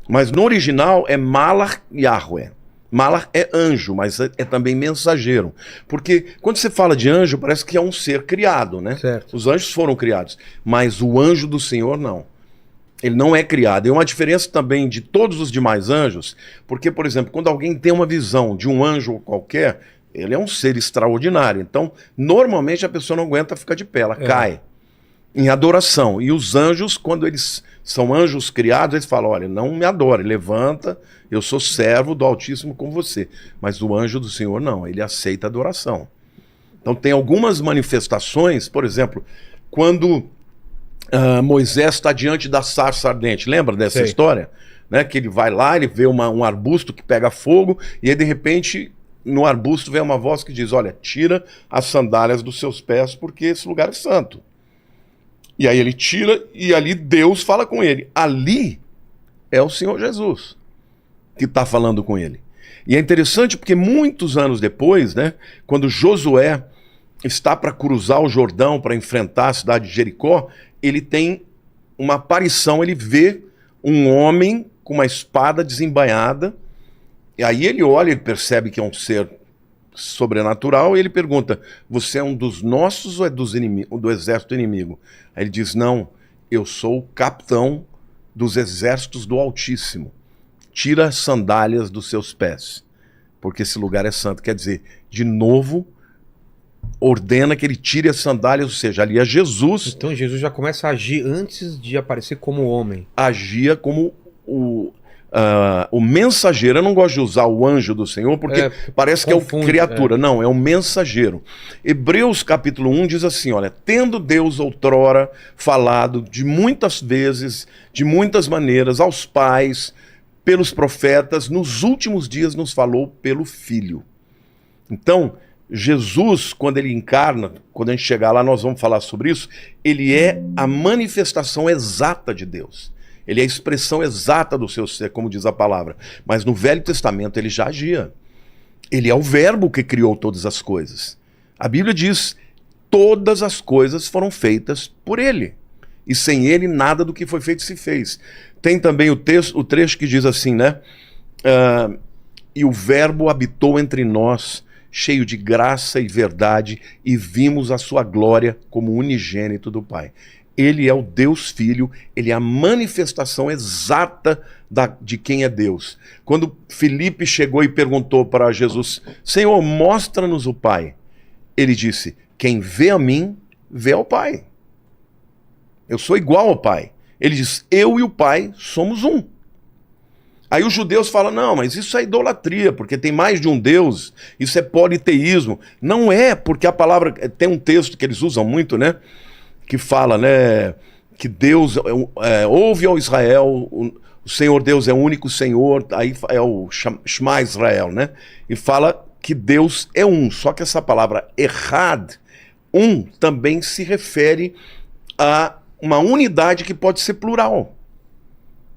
Mas no original é Malach Yahweh. Malach é anjo, mas é também mensageiro. Porque quando você fala de anjo, parece que é um ser criado, né? Certo. Os anjos foram criados, mas o anjo do Senhor não. Ele não é criado. E uma diferença também de todos os demais anjos, porque, por exemplo, quando alguém tem uma visão de um anjo qualquer, ele é um ser extraordinário. Então, normalmente a pessoa não aguenta ficar de pé, ela cai em adoração. E os anjos, quando eles são anjos criados, eles falam, olha, não me adore, levanta, eu sou servo do Altíssimo com você. Mas o anjo do Senhor não, ele aceita adoração. Então tem algumas manifestações, por exemplo, quando Moisés está diante da sarça ardente, lembra dessa história? Né? Que ele vai lá, ele vê um arbusto que pega fogo, e aí de repente no arbusto vem uma voz que diz, olha, tira as sandálias dos seus pés, porque esse lugar é santo. E aí ele tira, e ali Deus fala com ele. Ali é o Senhor Jesus que está falando com ele. E é interessante porque muitos anos depois, né, quando Josué está para cruzar o Jordão, para enfrentar a cidade de Jericó, ele tem uma aparição, ele vê um homem com uma espada desembainhada, e aí ele olha, ele percebe que é um ser sobrenatural, e ele pergunta, você é um dos nossos ou é do exército inimigo? Aí ele diz, não, eu sou o capitão dos exércitos do Altíssimo. Tira as sandálias dos seus pés, porque esse lugar é santo. Quer dizer, de novo, ordena que ele tire as sandálias, ou seja, ali é Jesus. Então Jesus já começa a agir antes de aparecer como homem. Agia como o mensageiro. Eu não gosto de usar o anjo do Senhor, porque parece que confunde, é o criatura. Não, é o mensageiro. Hebreus capítulo 1 diz assim, olha, tendo Deus outrora falado de muitas vezes, de muitas maneiras, aos pais, pelos profetas, nos últimos dias nos falou pelo Filho. Então, Jesus, quando ele encarna, quando a gente chegar lá nós vamos falar sobre isso, ele é a manifestação exata de Deus. Ele é a expressão exata do seu ser, como diz a palavra. Mas no Velho Testamento ele já agia. Ele é o verbo que criou todas as coisas. A Bíblia diz, todas as coisas foram feitas por ele. E sem ele nada do que foi feito se fez. Tem também o trecho que diz assim, né? E o verbo habitou entre nós, cheio de graça e verdade, e vimos a sua glória como unigênito do Pai. Ele é o Deus Filho, ele é a manifestação exata de quem é Deus. Quando Filipe chegou e perguntou para Jesus, Senhor, mostra-nos o Pai. Ele disse, quem vê a mim, vê ao Pai. Eu sou igual ao Pai. Ele diz, eu e o Pai somos um. Aí os judeus falam, não, mas isso é idolatria, porque tem mais de um Deus, isso é politeísmo. Não é, porque a palavra, tem um texto que eles usam muito, né? Que fala, né, que Deus, ouve ao Israel, o Senhor Deus é o único Senhor, aí é o Shema Israel, né? E fala que Deus é um, só que essa palavra Echad, um, também se refere a uma unidade que pode ser plural.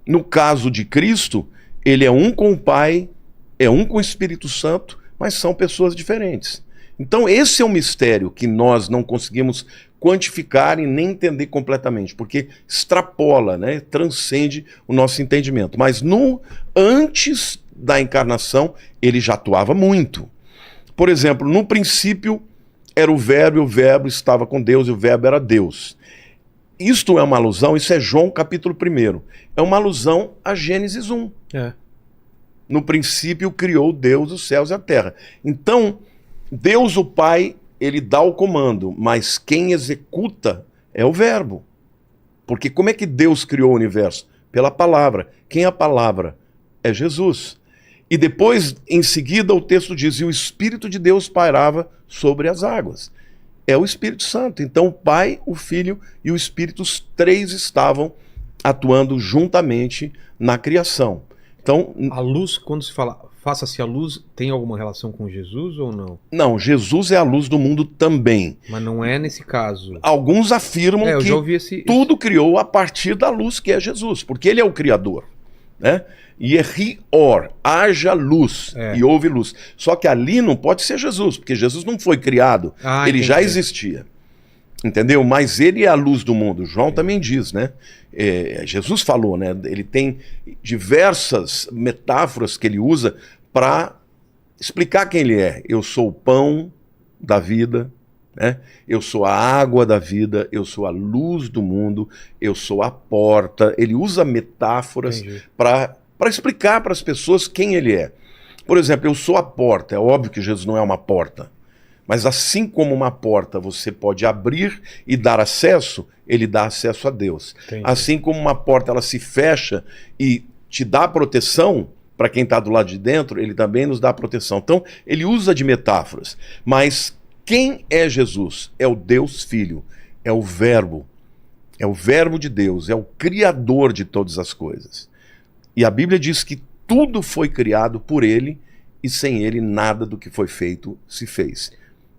No caso de Cristo, ele é um com o Pai, é um com o Espírito Santo, mas são pessoas diferentes. Então esse é um mistério que nós não conseguimos quantificar e nem entender completamente, porque extrapola, né, transcende o nosso entendimento. Mas antes da encarnação, ele já atuava muito. Por exemplo, no princípio era o Verbo, e o Verbo estava com Deus, e o Verbo era Deus. isto é uma alusão, isso é João capítulo 1. É uma alusão a Gênesis 1. É. No princípio criou Deus os céus e a terra. Então, Deus o Pai, ele dá o comando, mas quem executa é o verbo. Porque como é que Deus criou o universo? Pela palavra. Quem é a palavra? É Jesus. E depois, em seguida, o texto diz, e o Espírito de Deus pairava sobre as águas. É o Espírito Santo. Então o Pai, o Filho e o Espírito, os três estavam atuando juntamente na criação. Então, A luz, quando se fala faça-se a luz, tem alguma relação com Jesus ou não? não, Jesus é a luz do mundo também. Mas não é nesse caso. Alguns afirmam Eu que já ouvi esse... tudo criou a partir da luz que é Jesus, porque ele é o Criador, né? Yehi or, haja luz, É. e houve luz. Só que ali não pode ser Jesus, porque Jesus não foi criado, Ah, ele já entendi. existia. Entendeu? Mas ele é a luz do mundo. João também diz, né? Jesus falou, né? Ele tem diversas metáforas que ele usa para explicar quem ele é. Eu sou o pão da vida, né? Eu sou a água da vida, eu sou a luz do mundo, eu sou a porta. Ele usa metáforas Entendi. para explicar para as pessoas quem ele é. Por exemplo, eu sou a porta. É óbvio que Jesus não é uma porta. Mas assim como uma porta você pode abrir e dar acesso, ele dá acesso a Deus. Entendi. Assim como uma porta ela se fecha e te dá proteção para quem está do lado de dentro, ele também nos dá proteção. Então, ele usa de metáforas. Mas quem é Jesus? É o Deus Filho, é o Verbo de Deus, é o Criador de todas as coisas. E a Bíblia diz que tudo foi criado por ele e sem ele nada do que foi feito se fez.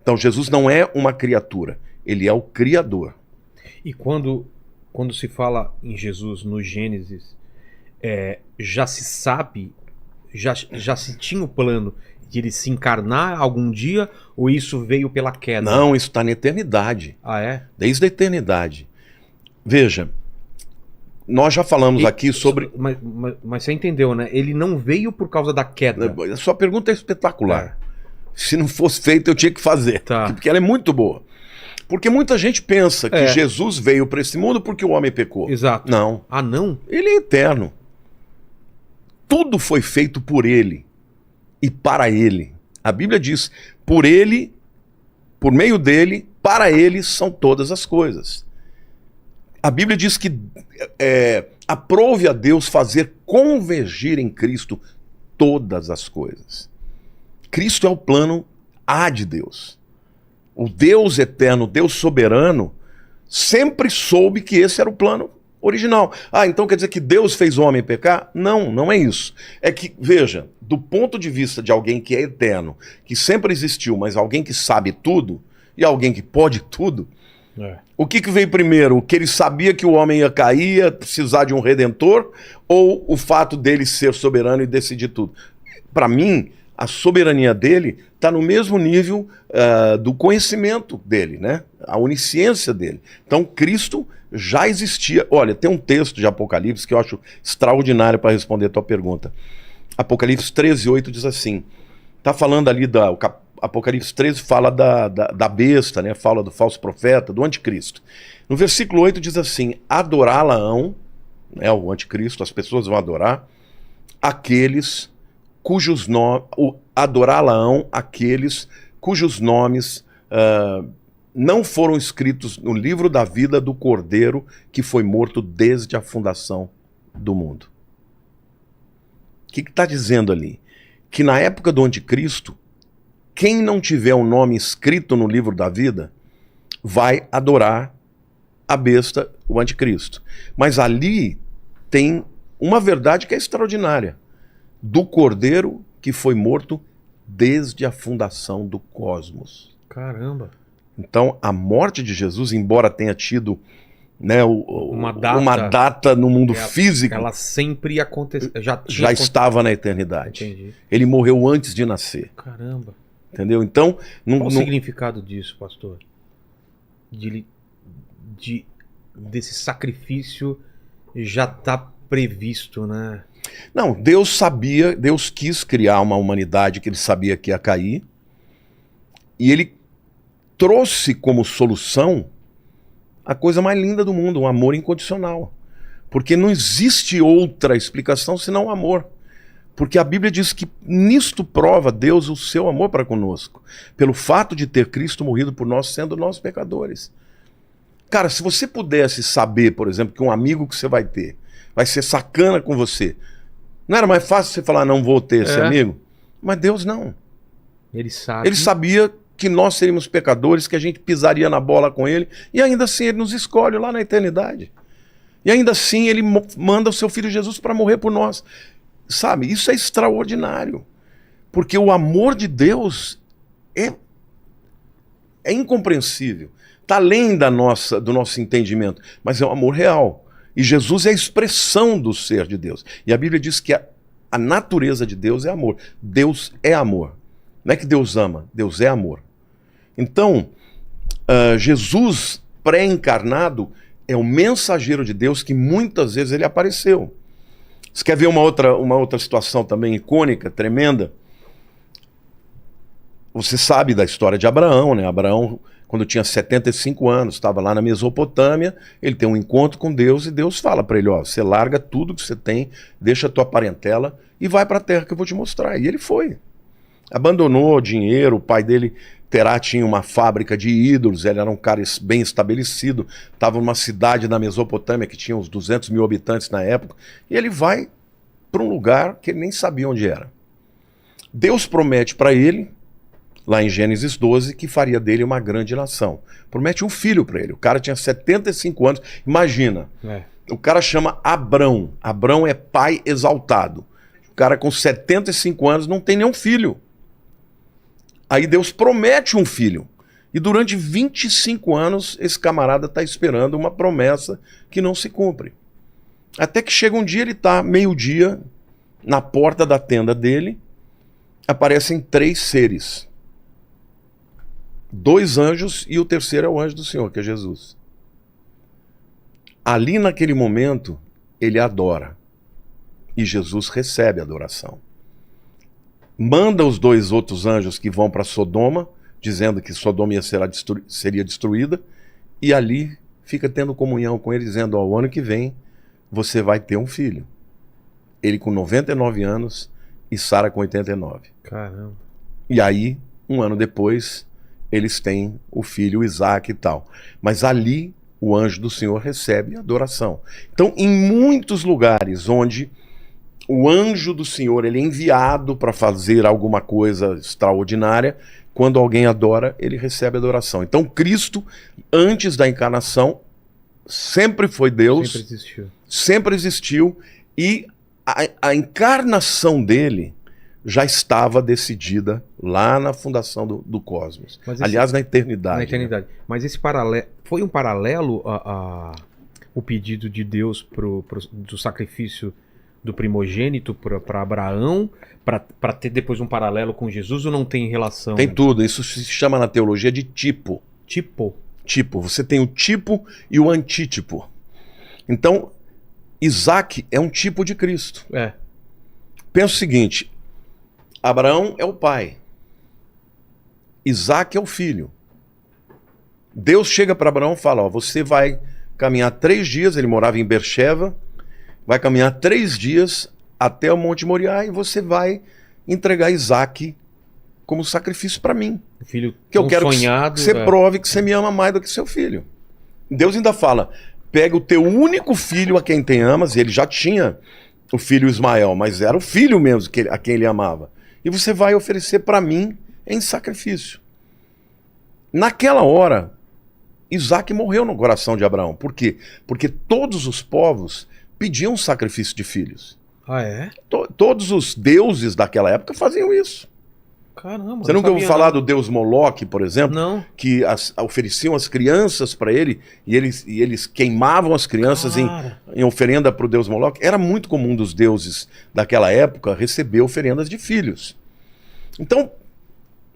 Então Jesus não é uma criatura, ele é o Criador. E quando se fala em Jesus no Gênesis, já se sabe, já se tinha o plano de ele se encarnar algum dia, ou isso veio pela queda? Não, isso está na eternidade, Ah, é? desde a eternidade. Veja, nós já falamos aqui sobre... Mas você entendeu, né? Ele não veio por causa da queda. A sua pergunta é espetacular. Se não fosse feito, eu tinha que fazer, Tá. porque ela é muito boa. Porque muita gente pensa que É. Jesus veio para esse mundo porque o homem pecou. Exato. Não, Ah, não? ele é eterno. Tudo foi feito por ele e para ele. A Bíblia diz, por ele, por meio dele, para ele são todas as coisas. A Bíblia diz que aprove a Deus fazer convergir em Cristo todas as coisas. Cristo é o plano A de Deus. O Deus eterno, Deus soberano, sempre soube que esse era o plano original. Ah, então quer dizer que Deus fez o homem pecar? Não, não é isso. É que, veja, do ponto de vista de alguém que é eterno, que sempre existiu, mas alguém que sabe tudo, e alguém que pode tudo, o que veio primeiro? O que ele sabia que o homem ia cair, ia precisar de um redentor, ou o fato dele ser soberano e decidir tudo? Para mim, a soberania dele está no mesmo nível do conhecimento dele, né? A onisciência dele. Então, Cristo já existia. Olha, tem um texto de Apocalipse que eu acho extraordinário para responder a tua pergunta. Apocalipse 13:8 diz assim, está falando ali Apocalipse 13 fala da besta, né? Fala do falso profeta, do anticristo. No versículo 8 diz assim, adorá-la-ão, né, o anticristo, as pessoas vão adorar, aqueles cujos nomes, adorá-la-ão aqueles cujos nomes não foram escritos no livro da vida do Cordeiro que foi morto desde a fundação do mundo. O que está dizendo ali? Que na época do anticristo, quem não tiver um nome escrito no livro da vida vai adorar a besta, o anticristo. Mas ali tem uma verdade que é extraordinária. Do Cordeiro que foi morto desde a fundação do cosmos. Caramba. Então, a morte de Jesus, embora tenha tido, né, Uma uma data no mundo físico, Ela sempre aconteceu. já estava na eternidade. Entendi. Ele morreu antes de nascer. Caramba. Entendeu? Então, Qual o significado disso, pastor? Desse sacrifício já está previsto, né? não, Deus sabia, Deus quis criar uma humanidade que ele sabia que ia cair, e ele trouxe como solução a coisa mais linda do mundo, um amor incondicional. Porque não existe outra explicação senão o amor. Porque a Bíblia diz que nisto prova Deus o seu amor para conosco, pelo fato de ter Cristo morrido por nós, sendo nós pecadores. Cara, se você pudesse saber, por exemplo, que um amigo que você vai ter vai ser sacana com você, não era mais fácil você falar, não vou ter esse amigo? Mas Deus não. Ele sabe. Ele sabia que nós seríamos pecadores, que a gente pisaria na bola com ele, e ainda assim ele nos escolhe lá na eternidade. E ainda assim ele manda o seu filho Jesus para morrer por nós. Sabe, isso é extraordinário. Porque o amor de Deus é incompreensível. Está além do nosso entendimento, mas é um amor real. E Jesus é a expressão do ser de Deus. E a Bíblia diz que a natureza de Deus é amor. Deus é amor. Não é que Deus ama, Deus é amor. Então, Jesus pré-encarnado é o mensageiro de Deus que muitas vezes ele apareceu. Você quer ver uma outra situação também icônica, tremenda? Você sabe da história de Abraão, né? Abraão, quando tinha 75 anos, estava lá na Mesopotâmia, ele tem um encontro com Deus e Deus fala para ele, ó, você larga tudo que você tem, deixa a tua parentela e vai para a terra que eu vou te mostrar. E ele foi. Abandonou dinheiro, o pai dele, Terá, tinha uma fábrica de ídolos, ele era um cara bem estabelecido, estava numa cidade na Mesopotâmia que tinha uns 200 mil habitantes na época, e ele vai para um lugar que ele nem sabia onde era. Deus promete para ele, lá em Gênesis 12, que faria dele uma grande nação. Promete um filho para ele. O cara tinha 75 anos. Imagina, o cara chama Abrão. Abrão é pai exaltado. O cara com 75 anos não tem nenhum filho. Aí Deus promete um filho. E durante 25 anos esse camarada está esperando uma promessa que não se cumpre. Até que chega um dia, ele está meio-dia, na porta da tenda dele, aparecem 3 seres. 2 anjos e o terceiro é o anjo do Senhor, que é Jesus. Ali naquele momento, ele adora. E Jesus recebe a adoração. Manda os 2 outros anjos que vão para Sodoma, dizendo que Sodoma seria destruída, e ali fica tendo comunhão com ele, dizendo, ó, o ano que vem você vai ter um filho. Ele com 99 anos e Sara com 89. Caramba. E aí, um ano depois, eles têm o filho Isaac e tal. Mas ali, o anjo do Senhor recebe adoração. Então, em muitos lugares onde o anjo do Senhor ele é enviado para fazer alguma coisa extraordinária, quando alguém adora, ele recebe adoração. Então, Cristo, antes da encarnação, sempre foi Deus. Sempre existiu. Sempre existiu. E a encarnação dele já estava decidida lá na fundação do cosmos. Aliás, na eternidade. Na eternidade. Né? Mas esse paralelo foi um paralelo o pedido de Deus do sacrifício do primogênito para Abraão, para ter depois um paralelo com Jesus, ou não tem relação? Tem tudo. Isso se chama na teologia de tipo. Tipo? Tipo. Você tem o tipo e o antítipo. Então, Isaac é um tipo de Cristo. Pensa o seguinte, Abraão é o pai. Isaac é o filho. Deus chega para Abraão e fala, ó, você vai caminhar 3 dias, ele morava em Beersheba, vai caminhar 3 dias até o Monte Moriá e você vai entregar Isaac como sacrifício para mim. O filho que eu quero sonhado, que você prove que você me ama mais do que seu filho. Deus ainda fala, pega o teu único filho a quem tem amas, e ele já tinha o filho Ismael, mas era o filho mesmo a quem ele amava. E você vai oferecer para mim em sacrifício. Naquela hora, Isaac morreu no coração de Abraão. Por quê? Porque todos os povos pediam sacrifício de filhos. Ah, é? Todos os deuses daquela época faziam isso. Caramba. Você nunca ouviu falar do deus Moloque, por exemplo? Não. Que ofereciam as crianças para ele e eles queimavam as crianças em oferenda para o deus Moloque. Era muito comum dos deuses daquela época receber oferendas de filhos. Então,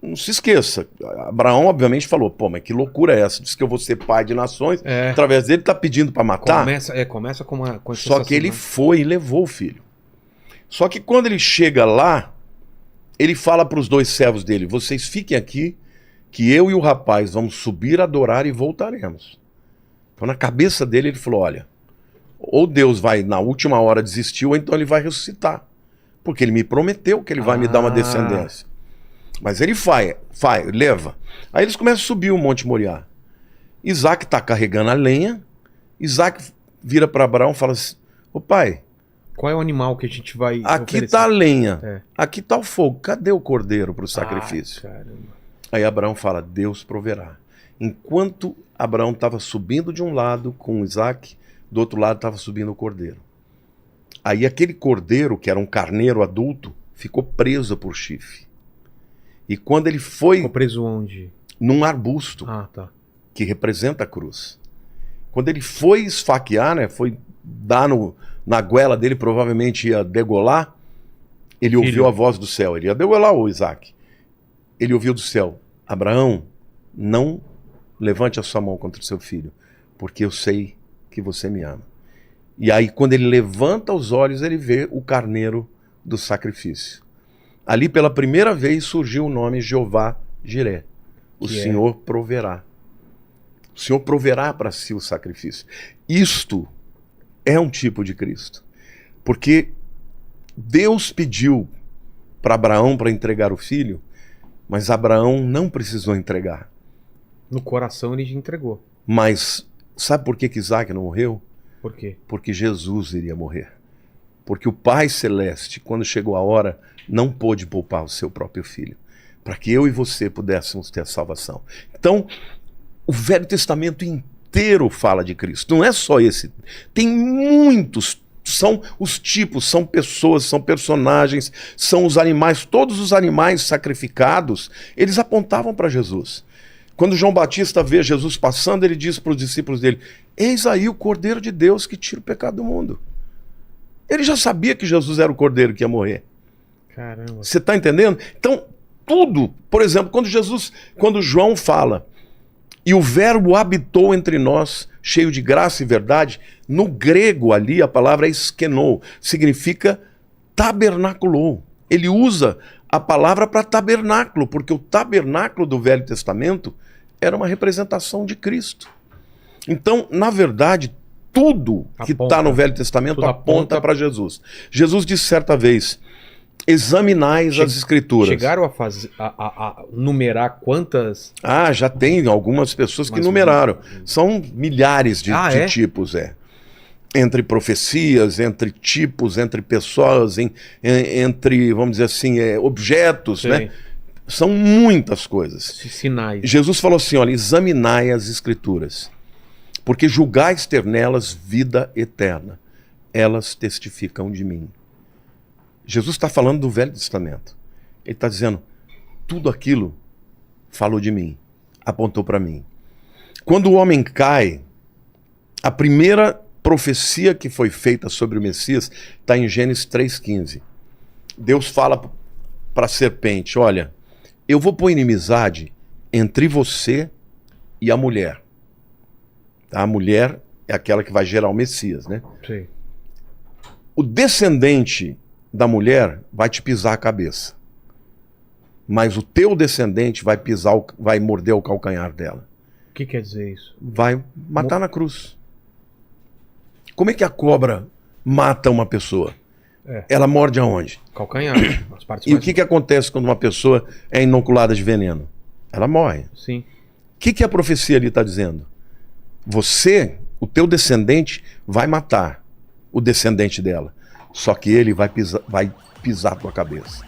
não se esqueça, Abraão obviamente falou, pô, mas que loucura é essa? Diz que eu vou ser pai de nações, através dele tá pedindo para matar. Começa com Só que ele foi e levou o filho. Só que quando ele chega lá, ele fala para os 2 servos dele, vocês fiquem aqui, que eu e o rapaz vamos subir, adorar e voltaremos. Então na cabeça dele ele falou, olha, ou Deus vai na última hora desistir, ou então ele vai ressuscitar. Porque ele me prometeu que ele vai me dar uma descendência. Mas ele leva. Aí eles começam a subir o Monte Moriá. Isaac está carregando a lenha. Isaac vira para Abraão e fala assim, ô pai, qual é o animal que a gente vai aqui oferecer? está a lenha, É. aqui está o fogo, cadê o cordeiro para o sacrifício? Caramba. Aí Abraão fala, Deus proverá. Enquanto Abraão estava subindo de um lado com Isaac, do outro lado estava subindo o cordeiro. Aí aquele cordeiro, que era um carneiro adulto, ficou preso por chifre. E quando ele foi Ficou preso onde? num arbusto, Ah, tá. que representa a cruz. Quando ele foi esfaquear, né, foi dar na goela dele, provavelmente ia degolar, ele ouviu a voz do céu. Ele ia degolar o Isaac. Ele ouviu do céu, Abraão, não levante a sua mão contra o seu filho, porque eu sei que você me ama. E aí, quando ele levanta os olhos, ele vê o carneiro do sacrifício. Ali, pela primeira vez, surgiu o nome Jeová-Jiré. O Senhor proverá. O Senhor proverá para si o sacrifício. Isto é um tipo de Cristo. Porque Deus pediu para Abraão para entregar o filho, mas Abraão não precisou entregar. No coração ele te entregou. Mas sabe por que Isaac não morreu? Por quê? Porque Jesus iria morrer. Porque o Pai Celeste, quando chegou a hora, não pôde poupar o seu próprio filho, para que eu e você pudéssemos ter a salvação. Então, o Velho Testamento inteiro fala de Cristo. Não é só esse. Tem muitos. São os tipos, são pessoas, são personagens, são os animais. Todos os animais sacrificados, eles apontavam para Jesus. Quando João Batista vê Jesus passando, ele diz para os discípulos dele, eis aí o Cordeiro de Deus que tira o pecado do mundo. Ele já sabia que Jesus era o Cordeiro que ia morrer. Caramba. Você está entendendo? Então, tudo, por exemplo, quando João fala, e o verbo habitou entre nós, cheio de graça e verdade, no grego ali a palavra é eskenou, significa tabernaculou. Ele usa a palavra para tabernáculo, porque o tabernáculo do Velho Testamento era uma representação de Cristo. Então, na verdade, tudo que está no Velho Testamento aponta para Jesus. Jesus disse certa vez, examinais as Escrituras. Chegaram a numerar quantas? Ah, já tem algumas pessoas que numeraram. São milhares de tipos, entre profecias, entre tipos, entre pessoas, entre, vamos dizer assim, objetos, né? São muitas coisas. Sinais. Jesus falou assim, olha, examinai as Escrituras, porque julgais ter nelas vida eterna. Elas testificam de mim. Jesus está falando do Velho Testamento. Ele está dizendo, tudo aquilo falou de mim, apontou para mim. Quando o homem cai, a primeira profecia que foi feita sobre o Messias está em Gênesis 3,15. Deus fala para a serpente, olha, eu vou pôr inimizade entre você e a mulher. A mulher é aquela que vai gerar o Messias, né? Sim. O descendente da mulher vai te pisar a cabeça. Mas o teu descendente vai morder o calcanhar dela. O que quer dizer isso? Vai matar na cruz. Como é que a cobra mata uma pessoa? Ela morde aonde? Calcanhar. As partes E o que acontece quando uma pessoa é inoculada de veneno? Ela morre. Sim. O que a profecia ali está dizendo? Você, o teu descendente, vai matar o descendente dela. Só que ele vai pisar a tua cabeça.